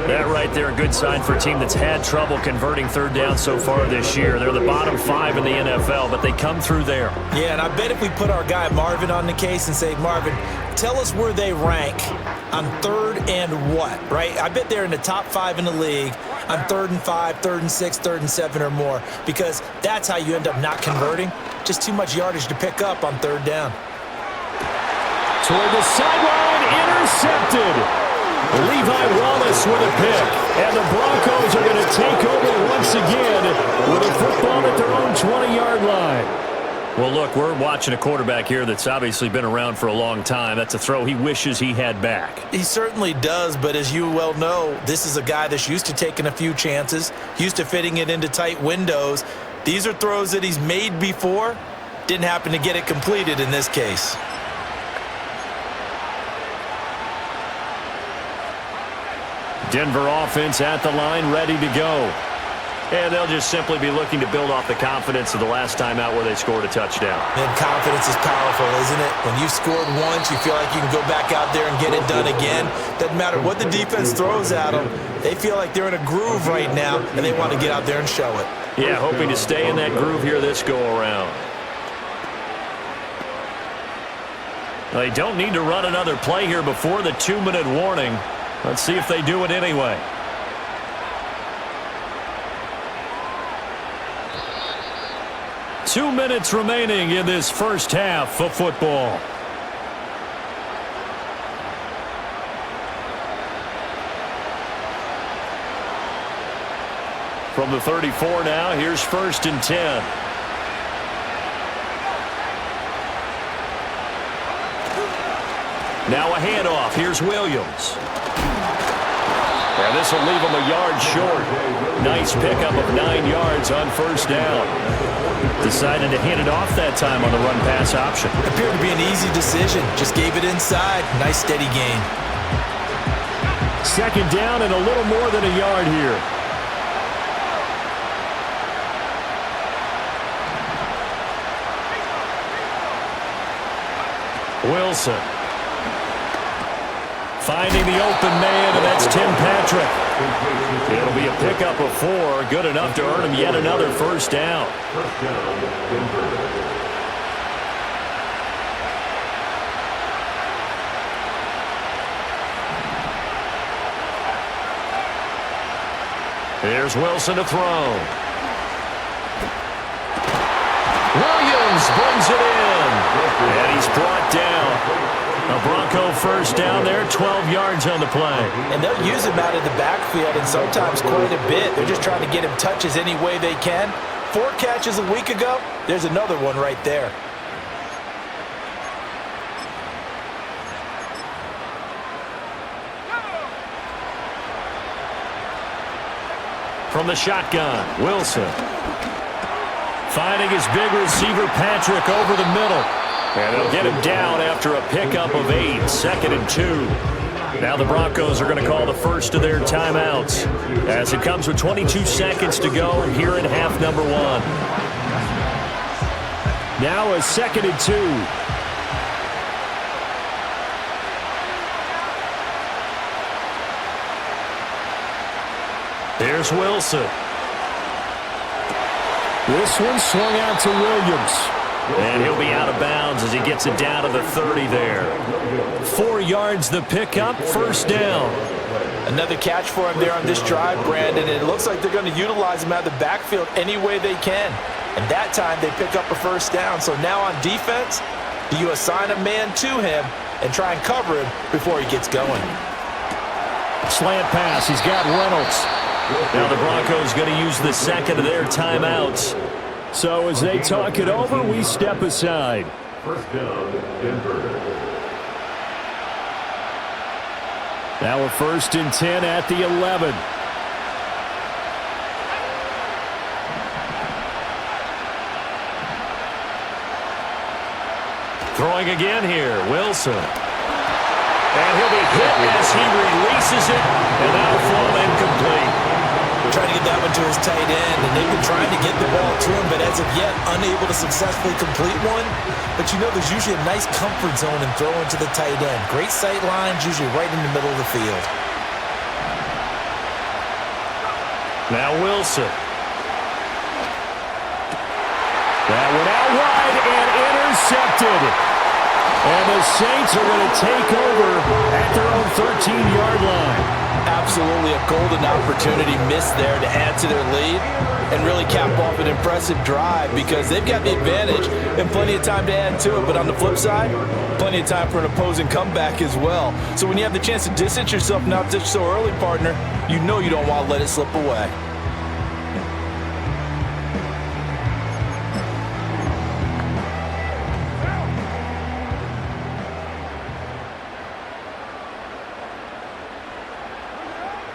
That right there, a good sign for a team that's had trouble converting 3rd down so far this year. They're the bottom 5 in the NFL, but they come through there. Yeah, and I bet if we put our guy Marvin on the case and say, Marvin, tell us where they rank on 3rd and what, right? I bet they're in the top 5 in the league on 3rd and 5, 3rd and 6, 3rd and 7 or more, because that's how you end up not converting. Just too much yardage to pick up on 3rd down. Toward the sideline, intercepted. Levi Wallace with a pick. And the Broncos are going to take over once again with a football at their own 20-yard line. Well, look, we're watching a quarterback here that's obviously been around for a long time. That's a throw he wishes he had back. He certainly does, but as you well know, this is a guy that's used to taking a few chances, used to fitting it into tight windows. These are throws that he's made before. Didn't happen to get it completed in this case. Denver offense at the line, ready to go. And they'll just simply be looking to build off the confidence of the last time out where they scored a touchdown. And confidence is powerful, isn't it? When you've scored once, you feel like you can go back out there and get it done again. Doesn't matter what the defense throws at them. They feel like they're in a groove right now, and they want to get out there and show it. Yeah, hoping to stay in that groove here this go-around. They don't need to run another play here before the 2-minute warning. Let's see if they do it anyway. Two minutes remaining in this first half of football. From the 34 now, here's 1st and 10. Now a handoff. Here's Williams. And this will leave him a yard short. Nice pickup of 9 yards on 1st down. Decided to hand it off that time on the run-pass option. Appeared to be an easy decision. Just gave it inside. Nice steady gain. 2nd down and a little more than a yard here. Wilson. Finding the open man, and that's Tim Patrick. It'll be a pickup of 4, good enough to earn him yet another 1st down. Here's Wilson to throw. Williams brings it in, and he's brought down. A Bronco 1st down there, 12 yards on the play. And they'll use him out of the backfield, and sometimes quite a bit. They're just trying to get him touches any way they can. 4 catches a week ago. There's another one right there. From the shotgun, Wilson. Finding his big receiver, Patrick, over the middle. And they'll get him down after a pickup of 8, 2nd and 2. Now the Broncos are going to call the first of their timeouts as it comes with 22 seconds to go here in half number 1. Now a 2nd and 2. Here's Wilson. This one swung out to Williams. And he'll be out of bounds as he gets it down to the 30 there. 4 yards the pickup, 1st down. Another catch for him there on this drive, Brandon. And it looks like they're going to utilize him out of the backfield any way they can. And that time they pick up a 1st down. So now on defense, do you assign a man to him and try and cover him before he gets going? Slant pass. He's got Reynolds. Now the Broncos going to use the 2nd of their timeouts. So as they talk it over, we step aside. 1st down, Denver. Now a 1st and 10 at the 11. Throwing again here, Wilson. And he'll be hit as he releases it, and that'll fall incomplete. Trying to get that one to his tight end, and they've been trying to get the ball to him, but as of yet, unable to successfully complete one. But you know, there's usually a nice comfort zone in throwing to the tight end. Great sight lines, usually right in the middle of the field. Now Wilson. That one out wide and intercepted. And the Saints are going to take over at their own 13-yard line. Absolutely a golden opportunity missed there to add to their lead and really cap off an impressive drive because they've got the advantage and plenty of time to add to it. But on the flip side, plenty of time for an opposing comeback as well. So when you have the chance to distance yourself from opposition so early, partner, you know you don't want to let it slip away.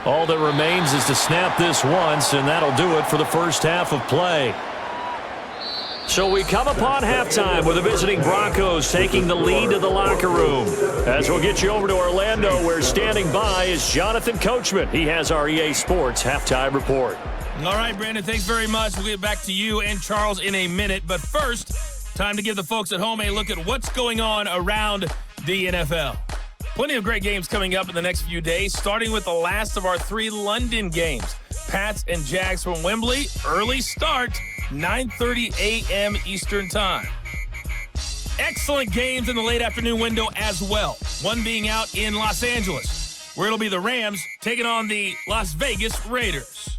All that remains is to snap this once, and that'll do it for the first half of play. So we come upon halftime with the visiting Broncos taking the lead to the locker room. As we'll get you over to Orlando, where standing by is Jonathan Coachman. He has our EA Sports halftime report. All right, Brandon, thanks very much. We'll get back to you and Charles in a minute. But first, time to give the folks at home a look at what's going on around the NFL. Plenty of great games coming up in the next few days, starting with the last of our 3 London games. Pats and Jags from Wembley, early start, 9:30 a.m. Eastern Time. Excellent games in the late afternoon window as well, one being out in Los Angeles, where it'll be the Rams taking on the Las Vegas Raiders.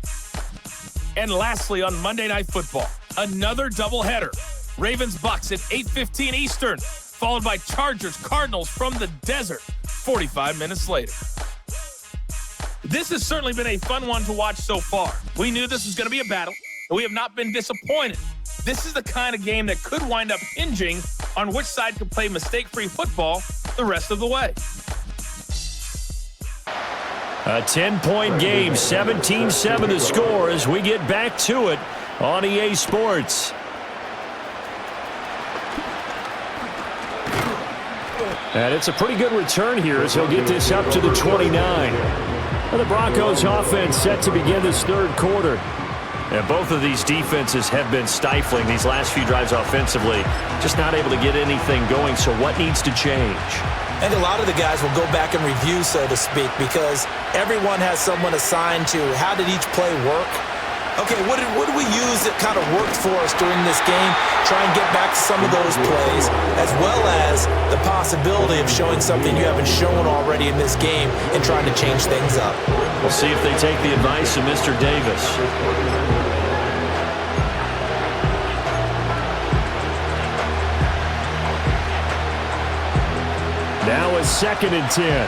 And lastly, on Monday Night Football, another doubleheader. Ravens-Bucks at 8:15 Eastern, followed by Chargers-Cardinals from the desert 45 minutes later. This has certainly been a fun one to watch so far. We knew this was going to be a battle, and we have not been disappointed. This is the kind of game that could wind up hinging on which side could play mistake-free football the rest of the way. A 10-point game, 17-7 the score as we get back to it on EA Sports. And it's a pretty good return here as he'll get this up to the 29. And the Broncos offense set to begin this third quarter. And both of these defenses have been stifling these last few drives offensively. Just not able to get anything going, so what needs to change? I think a lot of the guys will go back and review, so to speak, because everyone has someone assigned to how did each play work. Okay, what did we use that kind of worked for us during this game? Try and get back to some of those plays, as well as the possibility of showing something you haven't shown already in this game and trying to change things up. We'll see if they take the advice of Mr. Davis. Now it's 2nd and 10.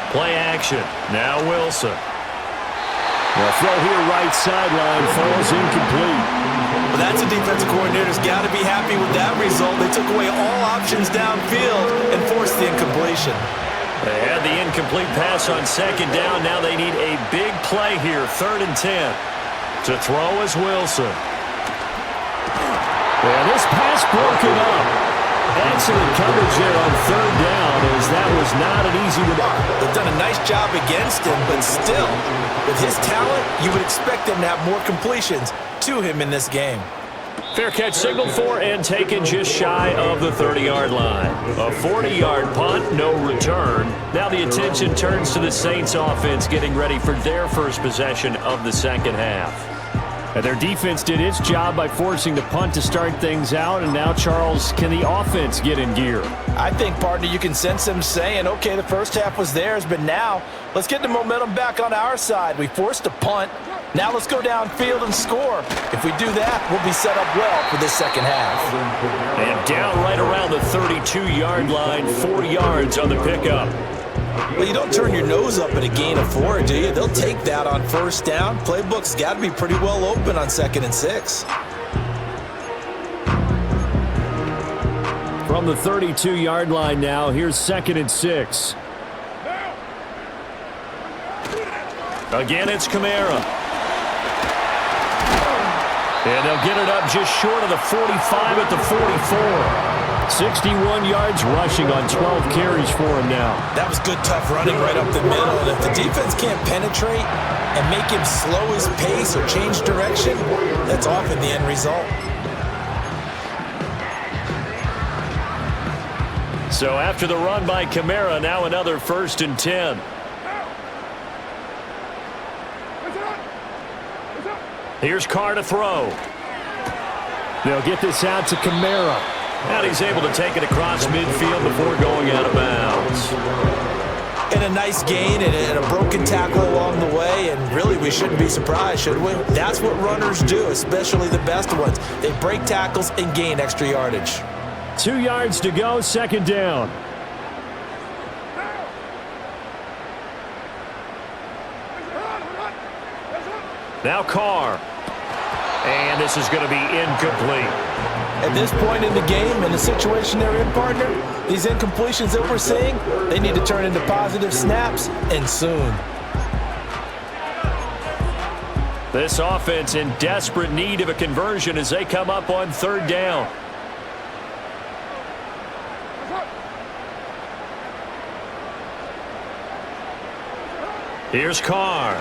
Play action. Now Wilson. The throw here right sideline falls incomplete. Well, that's a defensive coordinator's got to be happy with that result. They took away all options downfield and forced the incompletion. They had the incomplete pass on 2nd down. Now they need a big play here, 3rd and 10. To throw is Wilson. And this pass broken up. Excellent coverage there on 3rd down, as that was not an easy one. They've done a nice job against him, but still, with his talent, you would expect them to have more completions to him in this game. Fair catch signaled for and taken just shy of the 30-yard line. A 40-yard punt, no return. Now the attention turns to the Saints offense getting ready for their first possession of the second half. And their defense did its job by forcing the punt to start things out. And now, Charles, can the offense get in gear? I think, partner, you can sense them saying, okay, the first half was theirs, but now let's get the momentum back on our side. We forced a punt. Now let's go downfield and score. If we do that, we'll be set up well for this second half. And down right around the 32-yard line, 4 yards on the pickup. Well, you don't turn your nose up at a gain of 4, do you? They'll take that on first down. Playbook's got to be pretty well open on 2nd and 6. From the 32-yard line now, here's 2nd and 6. Again, it's Kamara. And they'll get it up just short of the 45 at the 44. 61 yards rushing on 12 carries for him now. That was good, tough running right up the middle. And if the defense can't penetrate and make him slow his pace or change direction, that's often the end result. So after the run by Kamara, now another 1st and 10. Here's Carr to throw. They'll get this out to Kamara. And he's able to take it across midfield before going out of bounds. And a nice gain and a broken tackle along the way, and really we shouldn't be surprised, should we? That's what runners do, especially the best ones. They break tackles and gain extra yardage. 2 yards to go, 2nd down. Now Carr. And this is going to be incomplete. At this point in the game, in the situation they're in, partner, these incompletions that we're seeing, they need to turn into positive snaps, and soon. This offense in desperate need of a conversion as they come up on 3rd down. Here's Carr.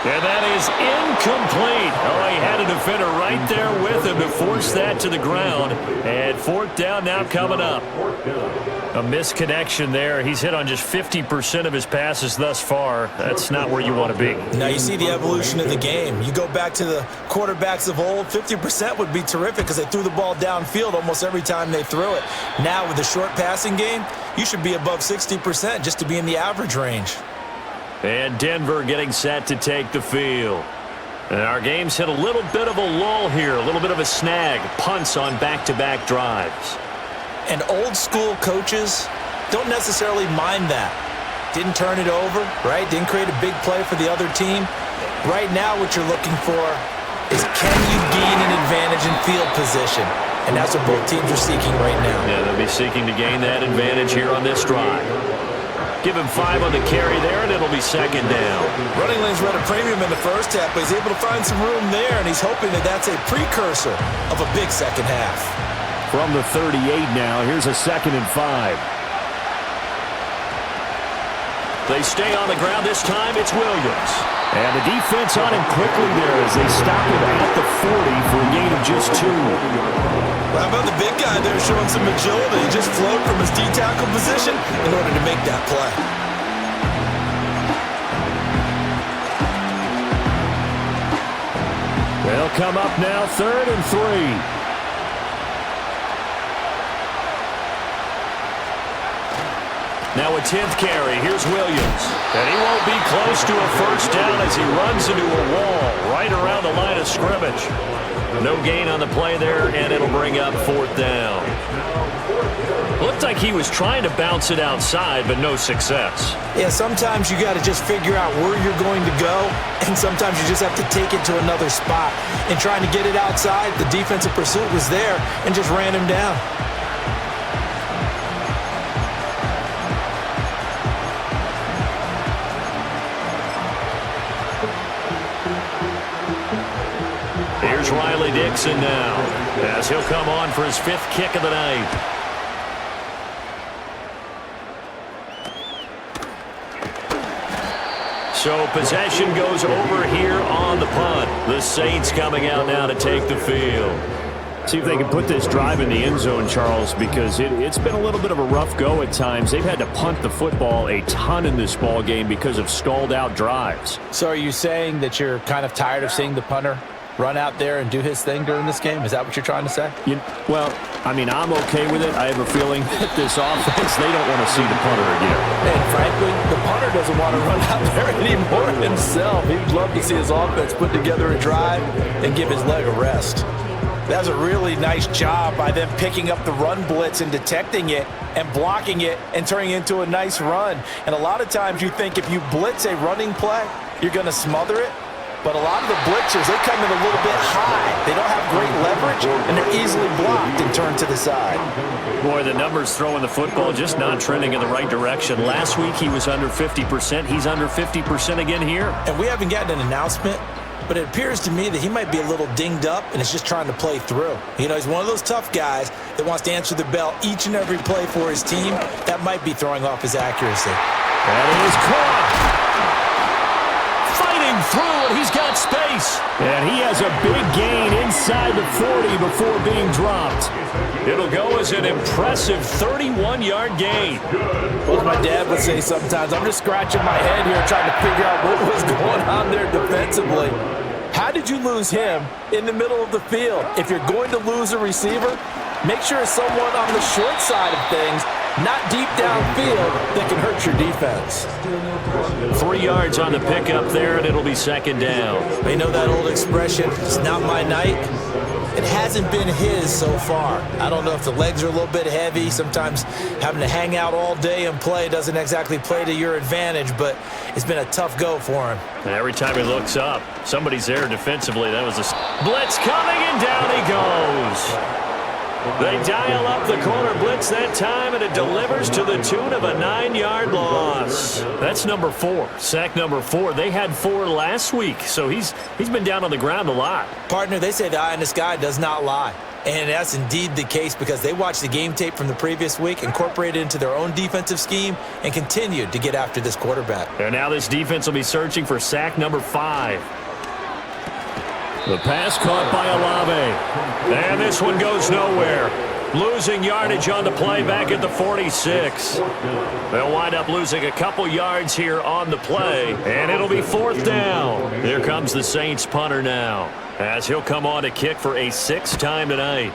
And that is incomplete. Oh, he had a defender right there with him to force that to the ground. And 4th down now coming up. A misconnection there. He's hit on just 50% of his passes thus far. That's not where you want to be. Now you see the evolution of the game. You go back to the quarterbacks of old, 50% would be terrific because they threw the ball downfield almost every time they threw it. Now with the short passing game, you should be above 60% just to be in the average range. And Denver getting set to take the field. And our game's hit a little bit of a lull here, a little bit of a snag. Punts on back-to-back drives. And old-school coaches don't necessarily mind that. Didn't turn it over, right? Didn't create a big play for the other team. Right now what you're looking for is can you gain an advantage in field position? And that's what both teams are seeking right now. Yeah, they'll be seeking to gain that advantage here on this drive. Give him 5 on the carry there, and it'll be 2nd down. Running lanes were at a premium in the first half, but he's able to find some room there, and he's hoping that that's a precursor of a big second half. From the 38 now, here's a 2nd and 5. They stay on the ground this time. It's Williams. And the defense on him quickly there as they stop him at the 40 for a gain of just 2. How about the big guy there showing some agility? He just floated from his D-tackle position in order to make that play. They'll come up now 3rd and 3. Now a 10th carry. Here's Williams. And he won't be close to a 1st down as he runs into a wall right around the line of scrimmage. No gain on the play there, and it'll bring up 4th down. Looked like he was trying to bounce it outside, but no success. Yeah, sometimes you got to just figure out where you're going to go, and sometimes you just have to take it to another spot. And trying to get it outside, the defensive pursuit was there and just ran him down. Here's Riley Dixon now as he'll come on for his 5th kick of the night. So possession goes over here on the punt. The Saints coming out now to take the field. See if they can put this drive in the end zone, Charles, because it's been a little bit of a rough go at times. They've had to punt the football a ton in this ball game because of stalled out drives. So are you saying that you're kind of tired of seeing the punter run out there and do his thing during this game? Is that what you're trying to say? Well, I mean, I'm okay with it. I have a feeling that this offense, they don't want to see the punter again. And frankly, the punter doesn't want to run out there anymore himself. He'd love to see his offense put together a drive and give his leg a rest. That was a really nice job by them picking up the run blitz and detecting it and blocking it and turning it into a nice run. And a lot of times you think if you blitz a running play, you're going to smother it. But a lot of the blitzers, they come in a little bit high. They don't have great leverage, and they're easily blocked and turned to the side. Boy, the numbers throwing the football just not trending in the right direction. Last week he was under 50%. He's under 50% again here. And we haven't gotten an announcement, but it appears to me that he might be a little dinged up and is just trying to play through. You know, he's one of those tough guys that wants to answer the bell each and every play for his team. That might be throwing off his accuracy. That is caught. through, and he's got space. And he has a big gain inside the 40 before being dropped. It'll go as an impressive 31-yard gain. Well, as my dad would say sometimes, I'm just scratching my head here trying to figure out what was going on there defensively. How did you lose him in the middle of the field? If you're going to lose a receiver, make sure it's someone on the short side of things, not deep downfield, that can hurt your defense. 3 yards on the pickup there, and it'll be second down. You know that old expression, it's not my night? It hasn't been his so far. I don't know if the legs are a little bit heavy. Sometimes having to hang out all day and play doesn't exactly play to your advantage, but it's been a tough go for him. And every time he looks up, somebody's there defensively. That was a blitz coming, and down he goes. They dial up the corner blitz that time, and it delivers to the tune of a 9-yard loss. That's number 4, sack number 4. They had 4 last week, so he's been down on the ground a lot. Partner, they say the eye in the sky does not lie. And that's indeed the case because they watched the game tape from the previous week, incorporated it into their own defensive scheme, and continued to get after this quarterback. And now this defense will be searching for sack number 5. The pass caught by Olave. And this one goes nowhere. Losing yardage on the play back at the 46. They'll wind up losing a couple yards here on the play, and it'll be 4th down. Here comes the Saints punter now, as he'll come on to kick for a 6th time tonight.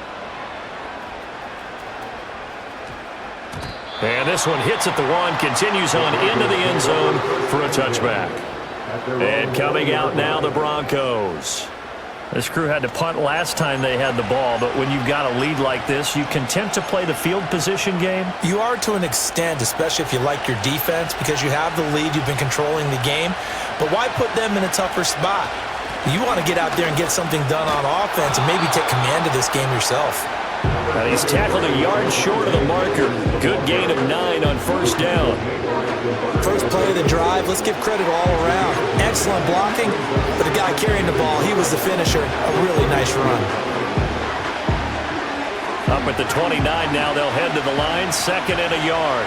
And this one hits at the 1, continues on into the end zone for a touchback. And coming out now, the Broncos. This crew had to punt last time they had the ball, but when you've got a lead like this, you content to play the field position game? You are to an extent, especially if you like your defense, because you have the lead, you've been controlling the game. But why put them in a tougher spot? You want to get out there and get something done on offense and maybe take command of this game yourself. And he's tackled a yard short of the marker. Good gain of 9 on 1st down. First play of the drive, let's give credit all around. Excellent blocking, but the guy carrying the ball, he was the finisher. A really nice run. Up at the 29 now, they'll head to the line, 2nd and a yard.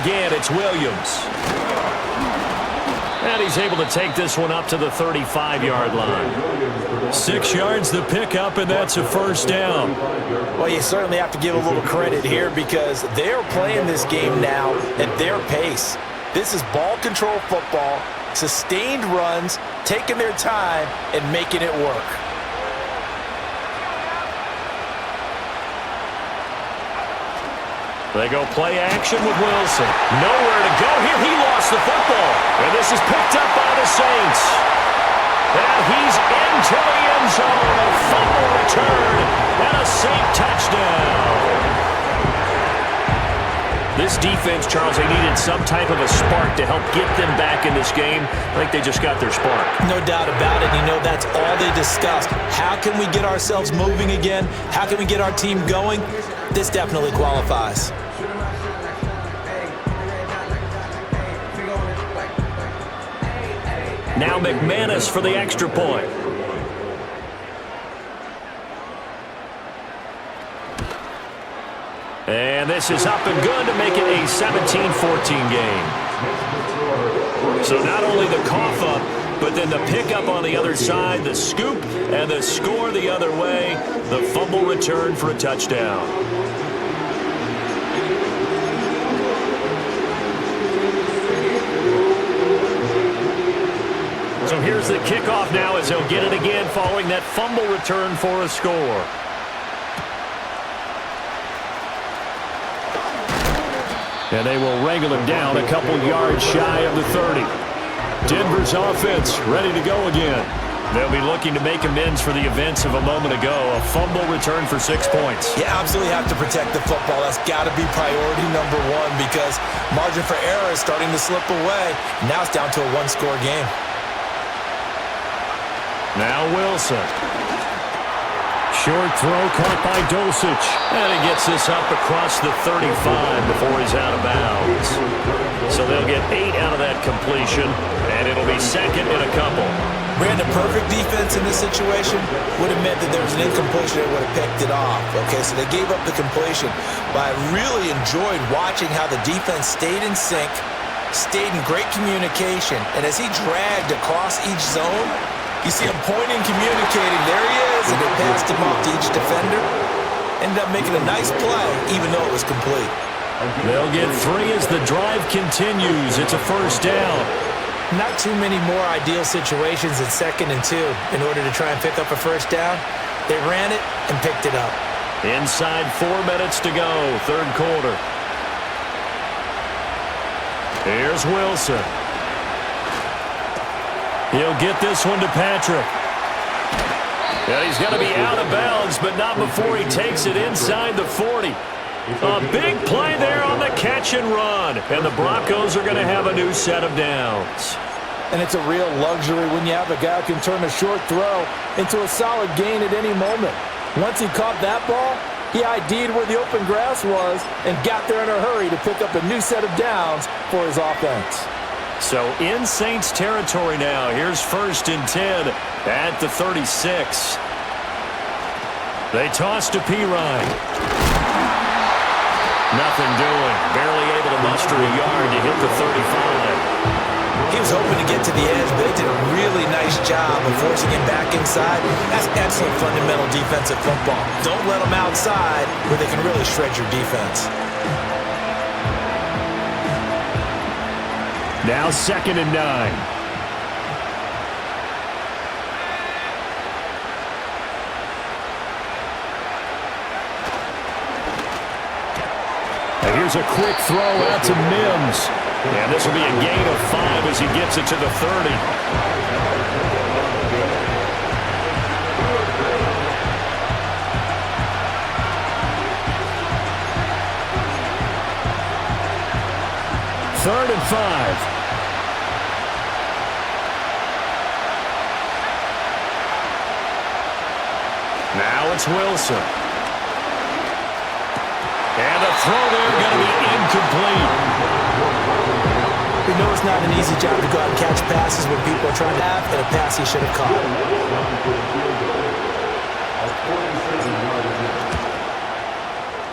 Again, it's Williams. And he's able to take this one up to the 35-yard line. 6 yards the pickup, and that's a 1st down. Well, you certainly have to give a little credit here because they're playing this game now at their pace. This is ball control football, sustained runs, taking their time, and making it work. They go play action with Wilson. Nowhere to go here. He lost the football. And this is picked up by the Saints. And he's into the end zone. A fumble return and a Saint touchdown. This defense, Charles, they needed some type of a spark to help get them back in this game. I think they just got their spark. No doubt about it. You know, that's all they discussed. How can we get ourselves moving again? How can we get our team going? This definitely qualifies. Now McManus for the extra point. And this is up and good to make it a 17-14 game. So not only the cough up, but then the pickup on the other side, the scoop, and the score the other way. The fumble return for a touchdown. So here's the kickoff now as he'll get it again following that fumble return for a score. And they will wrangle him down a couple yards shy of the 30. Denver's offense ready to go again. They'll be looking to make amends for the events of a moment ago. A fumble return for 6 points. You absolutely have to protect the football. That's got to be priority number 1 because margin for error is starting to slip away. Now it's down to a 1-score game. Now Wilson. Short throw caught by Dulcich. And he gets this up across the 35 before he's out of bounds. So they'll get 8 out of that completion, and it'll be 2nd and a couple. Brandon, perfect defense in this situation would have meant that there was an incompletion that would have picked it off. Okay, so they gave up the completion. But I really enjoyed watching how the defense stayed in sync, stayed in great communication, and as he dragged across each zone, you see him pointing, communicating. There he is, and they passed him off to each defender. Ended up making a nice play, even though it was complete. They'll get 3 as the drive continues. It's a first down. Not too many more ideal situations at 2nd and 2 in order to try and pick up a first down. They ran it and picked it up. Inside 4 minutes to go, third quarter. Here's Wilson. He'll get this one to Patrick. And he's going to be out of bounds, but not before he takes it inside the 40. A big play there on the catch and run. And the Broncos are going to have a new set of downs. And it's a real luxury when you have a guy who can turn a short throw into a solid gain at any moment. Once he caught that ball, he ID'd where the open grass was and got there in a hurry to pick up a new set of downs for his offense. So in Saints territory now. Here's 1st and 10 at the 36. They toss to Pirine. Nothing doing. Barely able to muster a yard to hit the 35. He was hoping to get to the edge, but they did a really nice job of forcing him back inside. That's excellent fundamental defensive football. Don't let them outside where they can really shred your defense. Now 2nd and 9. And here's a quick throw out to Mims. And this will be a gain of 5 as he gets it to the 30. Third and 5. Now it's Wilson. And the throw there going to be incomplete. We know it's not an easy job to go out and catch passes when people are trying to have, and a pass he should have caught.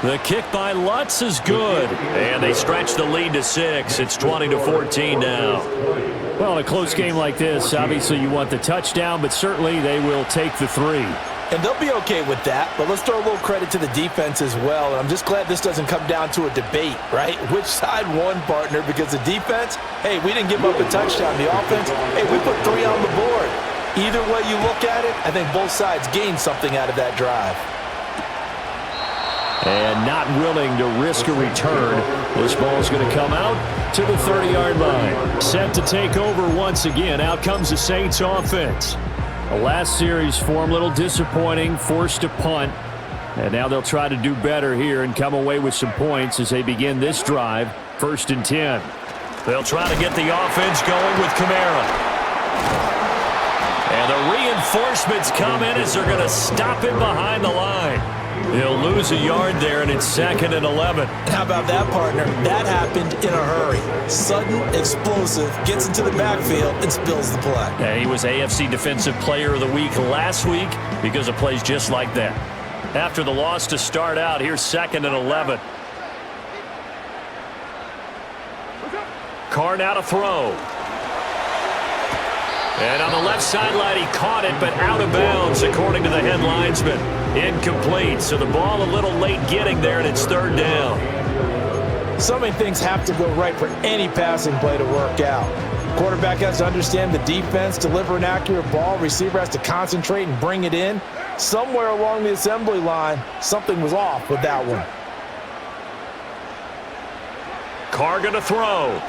The kick by Lutz is good. And they stretch the lead to 6. It's 20-14 now. Well, in a close game like this, obviously you want the touchdown, but certainly they will take the 3. And they'll be okay with that, but let's throw a little credit to the defense as well. And I'm just glad this doesn't come down to a debate, right? Which side won, partner? Because the defense, hey, we didn't give up a touchdown. The offense, hey, we put 3 on the board. Either way you look at it, I think both sides gained something out of that drive. And not willing to risk a return. This ball is going to come out to the 30-yard line. Set to take over once again. Out comes the Saints offense. The last series for them, a little disappointing, forced to punt. And now they'll try to do better here and come away with some points as they begin this drive, 1st and 10. They'll try to get the offense going with Kamara. And the reinforcements come in as they're going to stop him behind the line. He'll lose a yard there, and it's 2nd and 11. How about that, partner? That happened in a hurry. Sudden, explosive, gets into the backfield, and spills the play. And he was AFC Defensive Player of the Week last week because of plays just like that. After the loss to start out, here's 2nd and 11. Carr now to throw. And on the left sideline, he caught it, but out of bounds, according to the head linesman. Incomplete, so the ball a little late getting there, and it's 3rd down. So many things have to go right for any passing play to work out. Quarterback has to understand the defense, deliver an accurate ball. Receiver has to concentrate and bring it in. Somewhere along the assembly line, something was off with that one. Carr going to throw.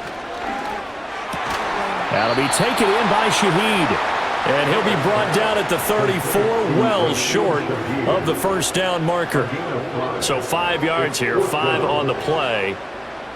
That'll be taken in by Shaheed. And he'll be brought down at the 34, well short of the first down marker. So 5 yards here, 5 on the play.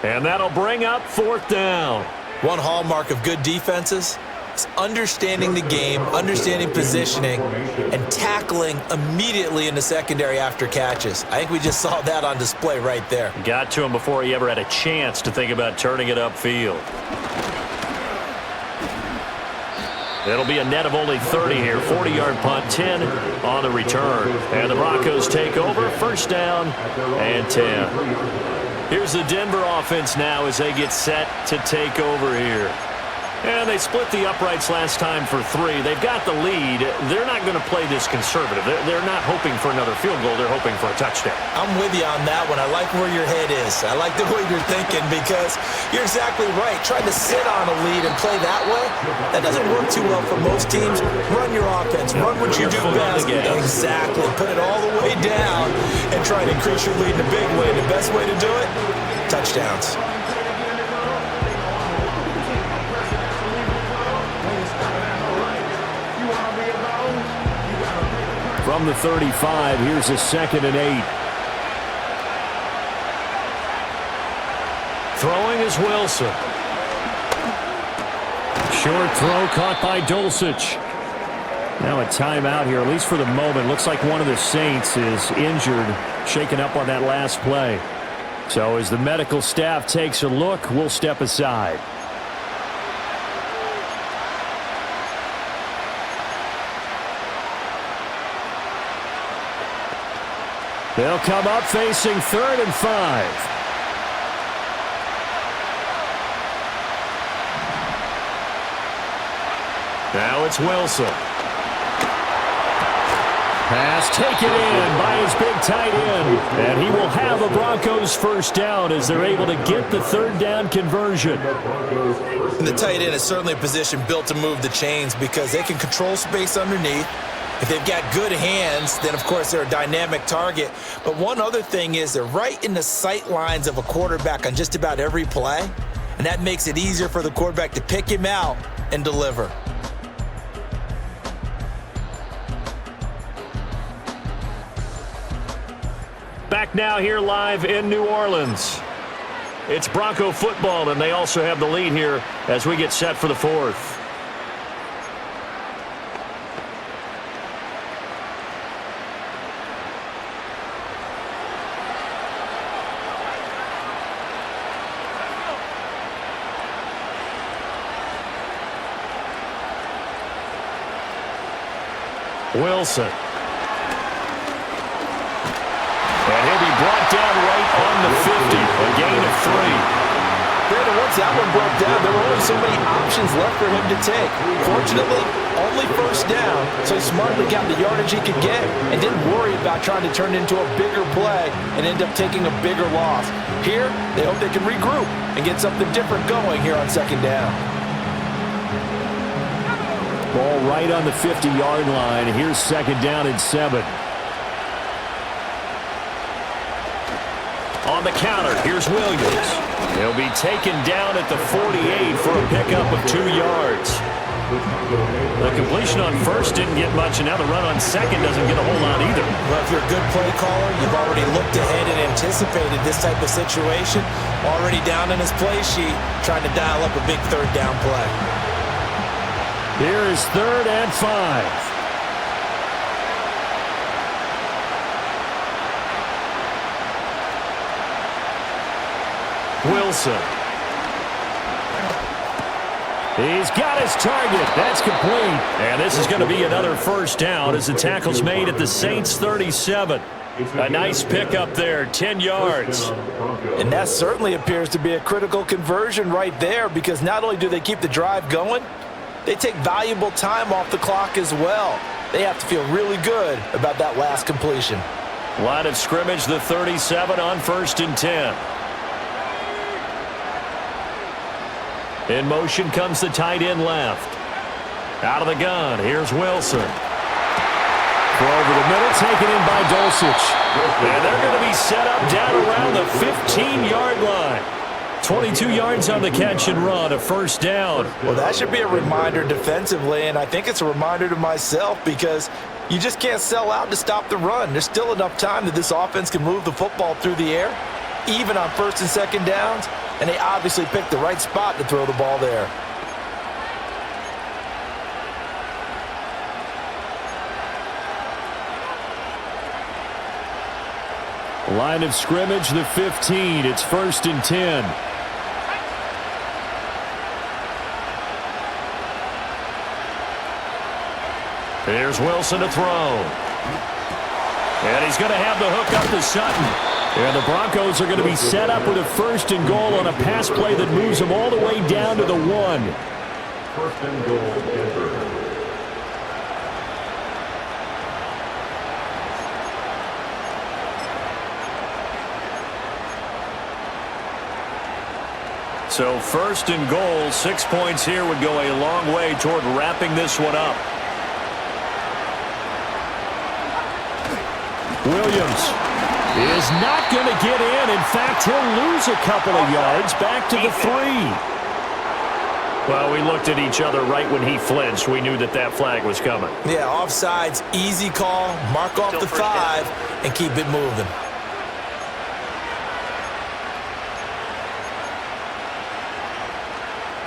And that'll bring up 4th down. One hallmark of good defenses is understanding the game, understanding positioning, and tackling immediately in the secondary after catches. I think we just saw that on display right there. Got to him before he ever had a chance to think about turning it upfield. It'll be a net of only 30 here. 40-yard punt, 10 on the return. And the Broncos take over. 1st down and 10. Here's the Denver offense now as they get set to take over here. And they split the uprights last time for 3. They've got the lead. They're not going to play this conservative. They're not hoping for another field goal. They're hoping for a touchdown. I'm with you on that one. I like where your head is. I like the way you're thinking because you're exactly right. Trying to sit on a lead and play that way, that doesn't work too well for most teams. Run your offense. Run what you do best. Exactly. Put it all the way down and try to increase your lead in a big way. The best way to do it, touchdowns. From the 35, here's a 2nd and 8. Throwing is Wilson. Short throw caught by Dulcich. Now a timeout here, at least for the moment. Looks like one of the Saints is injured, shaken up on that last play. So as the medical staff takes a look, we'll step aside. They'll come up facing 3rd and 5. Now it's Wilson. Pass taken in by his big tight end. And he will have a Broncos first down as they're able to get the 3rd down conversion. And the tight end is certainly a position built to move the chains because they can control space underneath. If they've got good hands, then, of course, they're a dynamic target. But one other thing is they're right in the sight lines of a quarterback on just about every play, and that makes it easier for the quarterback to pick him out and deliver. Back now here live in New Orleans. It's Bronco football, and they also have the lead here as we get set for the 4th. Wilson. And he'll be brought down right on the 50. A gain of 3. Brandon, once that one broke down, there were only so many options left for him to take. Fortunately, only first down, so he smartly got the yardage he could get and didn't worry about trying to turn it into a bigger play and end up taking a bigger loss. Here, they hope they can regroup and get something different going here on 2nd down. Ball right on the 50-yard line. Here's 2nd down and 7. On the counter, here's Williams. He'll be taken down at the 48 for a pickup of 2 yards. The completion on first didn't get much, and now the run on second doesn't get a whole lot either. Well, if you're a good play caller, you've already looked ahead and anticipated this type of situation. Already down in his play sheet, trying to dial up a big 3rd down play. Here is 3rd and 5. Wilson. He's got his target. That's complete. And this is going to be another first down as the tackle's made at the Saints 37. A nice pickup there, 10 yards. And that certainly appears to be a critical conversion right there because not only do they keep the drive going, they take valuable time off the clock as well. They have to feel really good about that last completion. Line of scrimmage, the 37 on 1st and 10. In motion comes the tight end left. Out of the gun, here's Wilson. Throw over the middle, taken in by Dulcich. And they're going to be set up down around the 15-yard line. 22 yards on the catch and run, a first down. Well, that should be a reminder defensively, and I think it's a reminder to myself because you just can't sell out to stop the run. There's still enough time that this offense can move the football through the air, even on 1st and 2nd downs, and they obviously picked the right spot to throw the ball there. Line of scrimmage, the 15. It's 1st and 10. Here's Wilson to throw. And he's going to have the hook up to Sutton. And the Broncos are going to be set up with a 1st and goal on a pass play that moves them all the way down to the 1. 1st and goal, Denver. So 1st and goal, 6 points here would go a long way toward wrapping this one up. Williams is not going to get in. In fact, he'll lose a couple of yards back to the 3. Well, we looked at each other right when he flinched. We knew that that flag was coming. Yeah, offsides, easy call, mark off the 5, and keep it moving.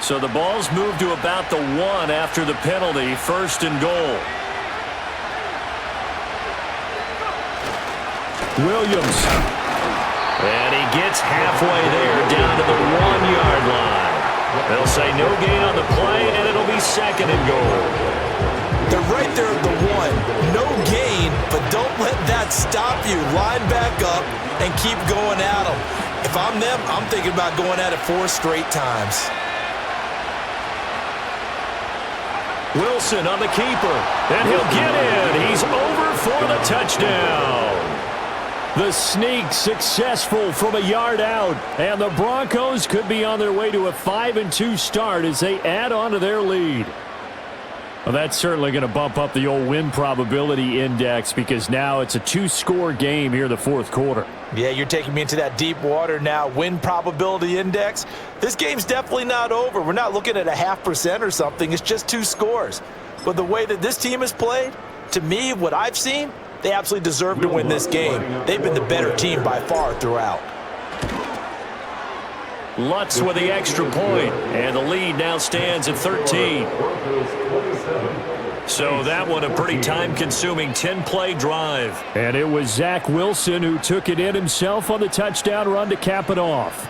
So the ball's moved to about the 1 after the penalty, 1st and goal. Williams. And he gets halfway there, down to the 1-yard line. They'll say no gain on the play, and it'll be 2nd and goal. They're right there at the 1. No gain, but don't let that stop you. Line back up and keep going at them. If I'm them, I'm thinking about going at it 4 straight times. Wilson on the keeper, and he'll get in. He's over for the touchdown. The sneak successful from a yard out, and the Broncos could be on their way to a 5-2 start as they add on to their lead. Well, that's certainly going to bump up the old win probability index because now it's a 2-score game here in the 4th quarter. Yeah, you're taking me into that deep water now. Win probability index. This game's definitely not over. We're not looking at a 0.5% or something. It's just 2 scores. But the way that this team has played, to me, what I've seen, they absolutely deserve to win this game. They've been the better team by far throughout. Lutz with the extra point, and the lead now stands at 13. So that one a pretty time-consuming 10-play drive. And it was Zach Wilson who took it in himself on the touchdown run to cap it off.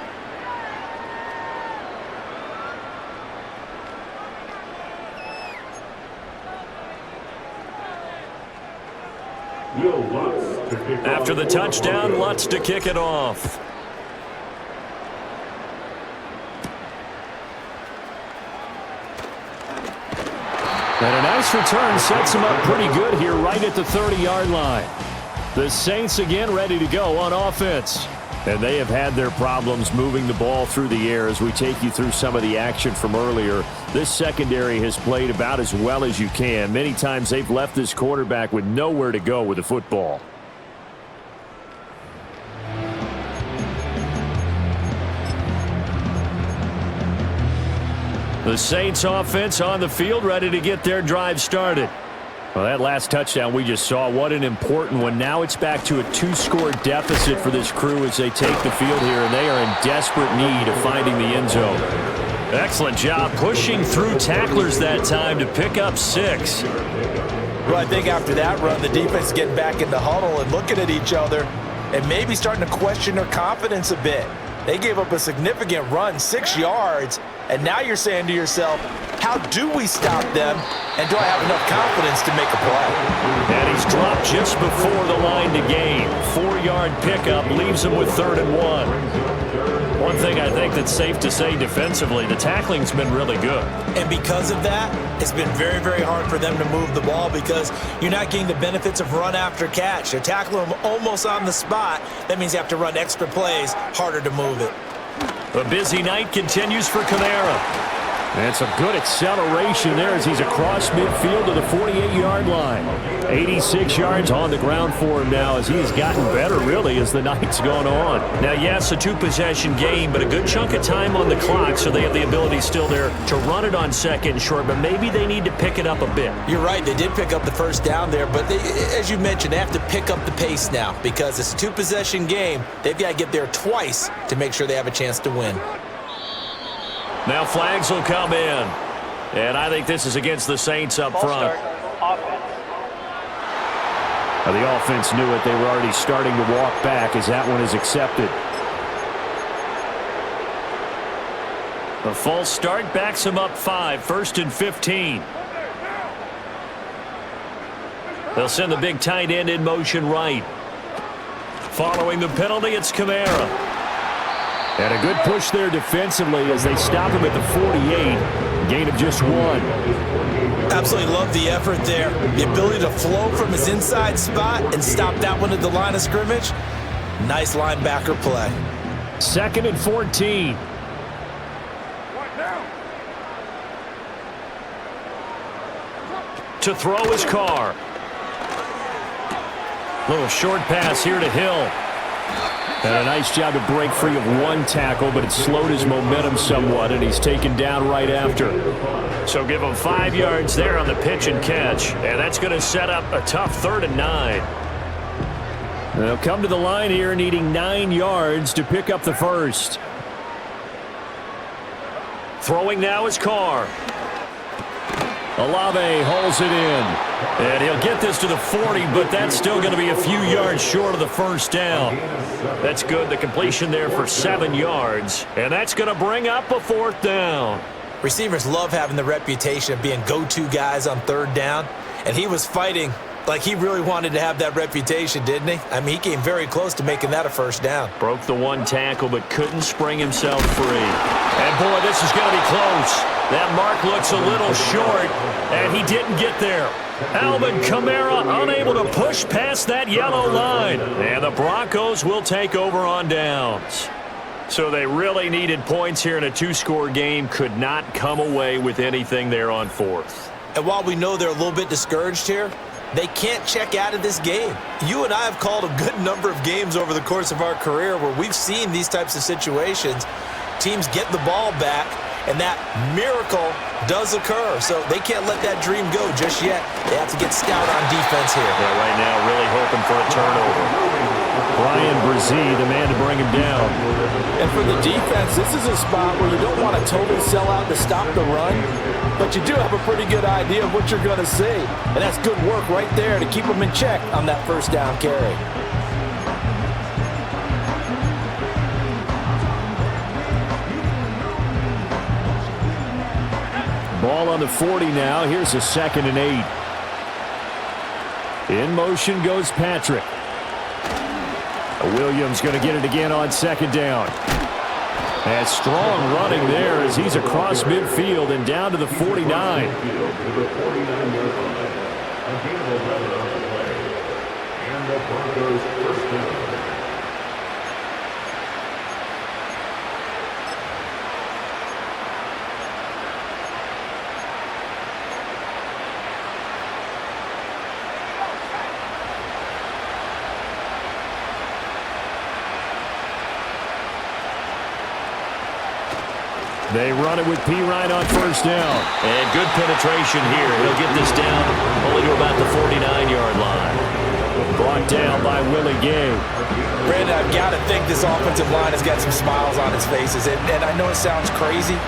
After the touchdown, Lutz to kick it off. And a nice return sets him up pretty good here right at the 30-yard line. The Saints again ready to go on offense. And they have had their problems moving the ball through the air as we take you through some of the action from earlier. This secondary has played about as well as you can. Many times they've left this quarterback with nowhere to go with the football. The Saints offense on the field ready to get their drive started. Well, that last touchdown we just saw, what an important one. Now it's back to a 2-score deficit for this crew as they take the field here, and they are in desperate need of finding the end zone. Excellent job pushing through tacklers that time to pick up 6. Well, I think after that run, the defense is getting back in the huddle and looking at each other and maybe starting to question their confidence a bit. They gave up a significant run, 6 yards, and now you're saying to yourself, how do we stop them, and do I have enough confidence to make a play? And he's dropped just before the line to gain. 4-yard pickup leaves him with 3rd and 1. One thing I think that's safe to say defensively, the tackling's been really good. And because of that, it's been very, very hard for them to move the ball because you're not getting the benefits of run after catch. They're tackling them almost on the spot. That means you have to run extra plays, harder to move it. A busy night continues for Kamara. And some good acceleration there as he's across midfield to the 48-yard line. 86 yards on the ground for him now as he has gotten better, really, as the night's gone on. Now, yes, a 2-possession game, but a good chunk of time on the clock, so they have the ability still there to run it on 2nd and short, but maybe they need to pick it up a bit. You're right. They did pick up the first down there, but they, as you mentioned, they have to pick up the pace now because it's a 2-possession game. They've got to get there twice to make sure they have a chance to win. Now flags will come in. And I think this is against the Saints up front. Now the offense knew it. They were already starting to walk back as that one is accepted. A false start backs him up 5. 1st and 15. They'll send the big tight end in motion right. Following the penalty, it's Kamara. And a good push there defensively as they stop him at the 48. Gain of just 1. Absolutely love the effort there. The ability to flow from his inside spot and stop that one at the line of scrimmage. Nice linebacker play. 2nd and 14. To throw his car. Little short pass here to Hill. And a nice job to break free of 1 tackle, but it slowed his momentum somewhat, and he's taken down right after. So give him 5 yards there on the pitch and catch, and that's going to set up a tough 3rd and 9. They'll come to the line here needing 9 yards to pick up the first. Throwing now is Carr. Olave holds it in. And he'll get this to the 40, but that's still going to be a few yards short of the first down. That's good. The completion there for 7 yards. And that's going to bring up a 4th down. Receivers love having the reputation of being go-to guys on 3rd down. And he was fighting like he really wanted to have that reputation, didn't he? I mean, he came very close to making that a 1st down. Broke the 1 tackle, but couldn't spring himself free. And, boy, this is going to be close. That mark looks a little short, and he didn't get there. Alvin Kamara unable to push past that yellow line. And the Broncos will take over on downs. So they really needed points here in a 2-score game. Could not come away with anything there on 4th. And while we know they're a little bit discouraged here, they can't check out of this game. You and I have called a good number of games over the course of our career where we've seen these types of situations. Teams get the ball back, and that miracle does occur. So they can't let that dream go just yet. They have to get stout on defense here. Yeah, right now really hoping for a turnover. Brian Brzee, the man to bring him down. And for the defense, this is a spot where you don't want to totally sell out to stop the run, but you do have a pretty good idea of what you're going to see. And that's good work right there to keep them in check on that 1st down carry. Ball on the 40 now. Here's a 2nd and 8. In motion goes Patrick. Williams going to get it again on 2nd down. And strong running there as he's across midfield and down to the 49. And the Broncos' 1st down. They run it with P. Ryan on 1st down. And good penetration here. He'll get this down only to about the 49-yard line. Brought down by Willie Gay. Brandon, I've got to think this offensive line has got some smiles on its faces. And I know it sounds crazy,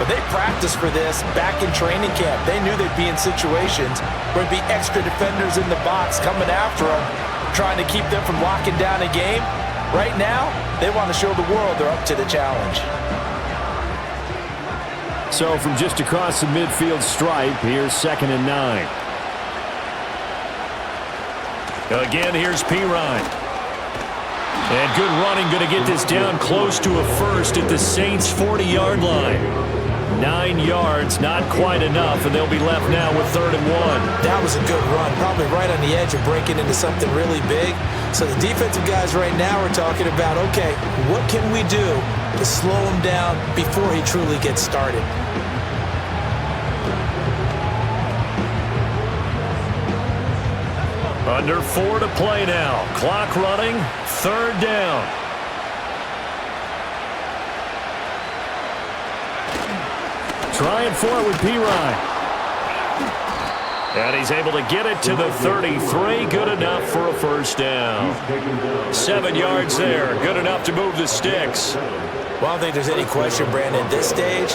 but they practiced for this back in training camp. They knew they'd be in situations where there'd be extra defenders in the box coming after them, trying to keep them from locking down a game. Right now, they want to show the world they're up to the challenge. So from just across the midfield stripe, here's 2nd and 9. Again, here's P. Ryan. And good running, going to get this down close to a 1st at the Saints' 40-yard line. 9 yards, not quite enough, and they'll be left now with 3rd and 1. That was a good run, probably right on the edge of breaking into something really big. So the defensive guys right now are talking about, okay, what can we do to slow him down before he truly gets started? Under 4 to play now. Clock running, 3rd down. Trying for it with P. Ryan. And he's able to get it to the 33. Good enough for a 1st down. 7 yards there. Good enough to move the sticks. Well, I don't think there's any question, Brandon, at this stage,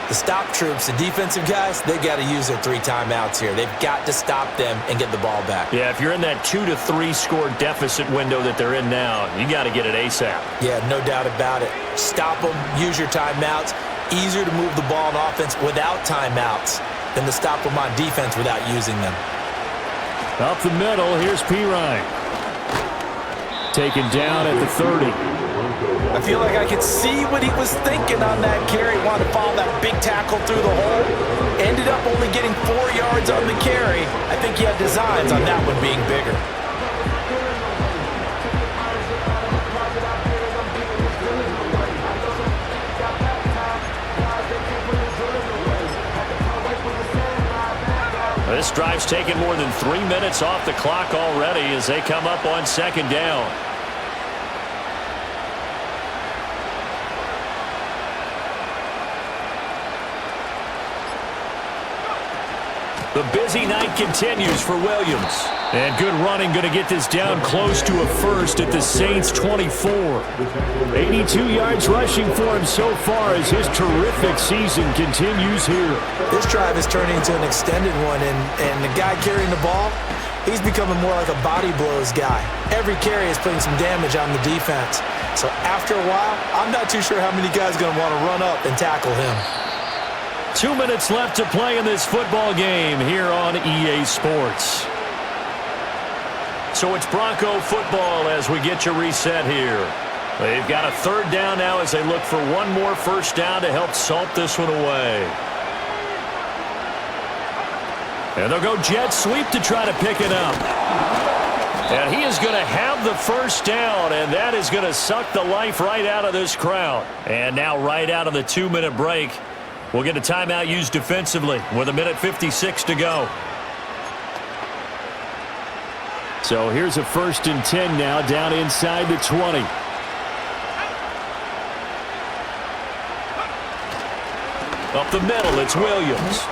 the stop troops, the defensive guys, they've got to use their 3 timeouts here. They've got to stop them and get the ball back. Yeah, if you're in that 2 to 3 score deficit window that they're in now, you got to get it ASAP. Yeah, no doubt about it. Stop them, use your timeouts. Easier to move the ball on offense without timeouts than to stop them on defense without using them. Up the middle, here's P. Ryan. taken down at the 30. I feel like I could see what he was thinking on that carry. Wanted to follow that big tackle through the hole. Ended up only getting 4 yards on the carry. I think he had designs on that one being bigger. This drive's taken more than 3 minutes off the clock already as they come up on second down. The busy night continues for Williams. And good running, going to get this down close to a first at the Saints' 24. 82 yards rushing for him so far as his terrific season continues here. This drive is turning into an extended one, and the guy carrying the ball, he's becoming more like a body blows guy. Every carry is putting some damage on the defense. So after a while, I'm not too sure how many guys are going to want to run up and tackle him. 2 minutes left to play in this football game here on EA Sports. So it's Bronco football as we get you reset here. They've got a third down now as they look for one more first down to help salt this one away. And they'll go jet sweep to try to pick it up. And he is going to have the first down, and that is going to suck the life right out of this crowd. And now right out of the 2-minute break, we'll get a timeout used defensively with 1:56 to go. So here's a 1st and 10 now down inside the 20. Up the middle, it's Williams.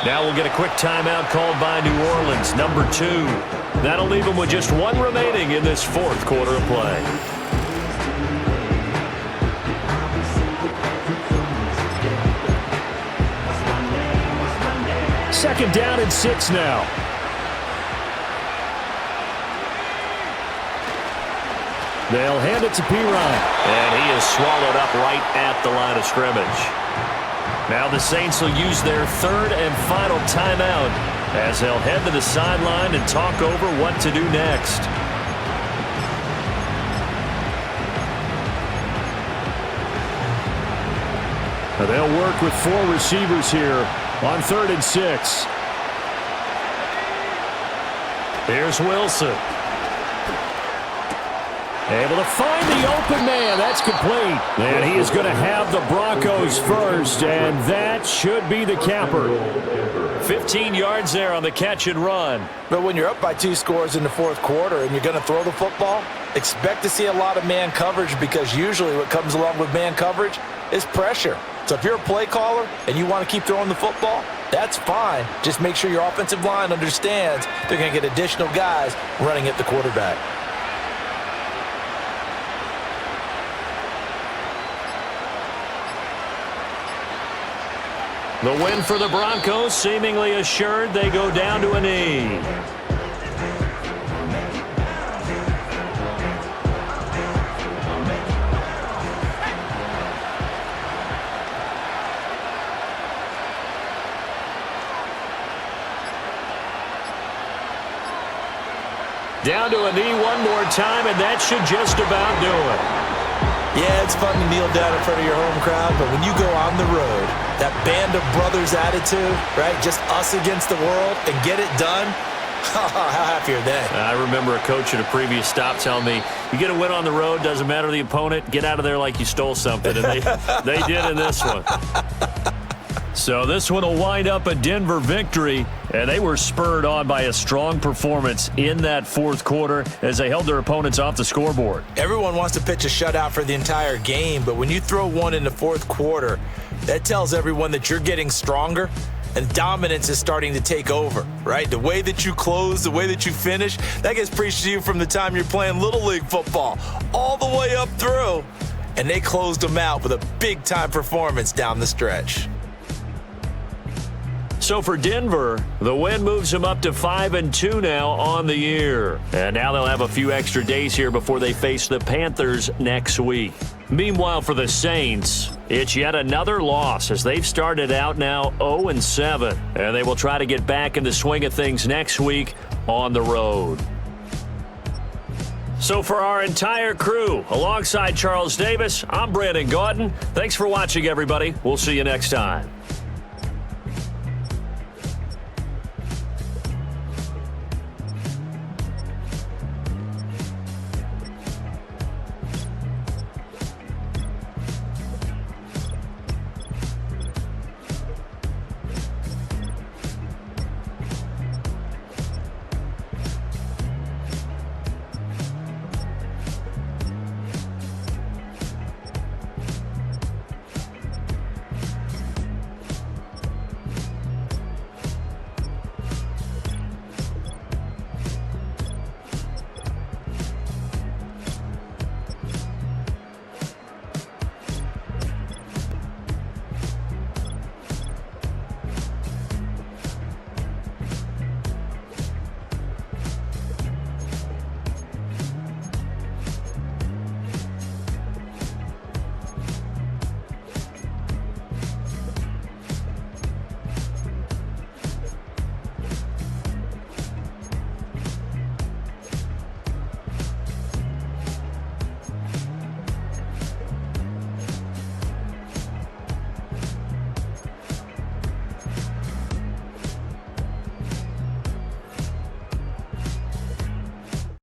Now we'll get a quick timeout called by New Orleans, number 2. That'll leave them with just 1 remaining in this 4th quarter of play. Second down and 6 now. They'll hand it to P. Ryan. And he is swallowed up right at the line of scrimmage. Now the Saints will use their 3rd and final timeout as they'll head to the sideline and talk over what to do next. They'll work with 4 receivers here on 3rd and 6. Here's Wilson. Able to find the open man. That's complete. And he is going to have the Broncos first, and that should be the capper. 15 yards there on the catch and run. But when you're up by 2 scores in the 4th quarter and you're going to throw the football, expect to see a lot of man coverage, because usually what comes along with man coverage is pressure. So if you're a play caller and you want to keep throwing the football, that's fine. Just make sure your offensive line understands they're going to get additional guys running at the quarterback. The win for the Broncos seemingly assured. They go down to a knee. Down to a knee one more time, and that should just about do it. Yeah, it's fun to kneel down in front of your home crowd, but when you go on the road, that band of brothers attitude, right? Just us against the world and get it done. How happy are they? I remember a coach at a previous stop telling me, you get a win on the road, doesn't matter the opponent, get out of there like you stole something. And they did in this one. So this one will wind up a Denver victory, and they were spurred on by a strong performance in that 4th quarter as they held their opponents off the scoreboard. Everyone wants to pitch a shutout for the entire game, but when you throw one in the 4th quarter, that tells everyone that you're getting stronger and dominance is starting to take over, right? The way that you close, the way that you finish, that gets preached to you from the time you're playing Little League football all the way up through, and they closed them out with a big-time performance down the stretch. So for Denver, the win moves them up to 5-2 now on the year. And now they'll have a few extra days here before they face the Panthers next week. Meanwhile, for the Saints, it's yet another loss as they've started out now 0-7. And they will try to get back in the swing of things next week on the road. So for our entire crew, alongside Charles Davis, I'm Brandon Gaudin. Thanks for watching, everybody. We'll see you next time.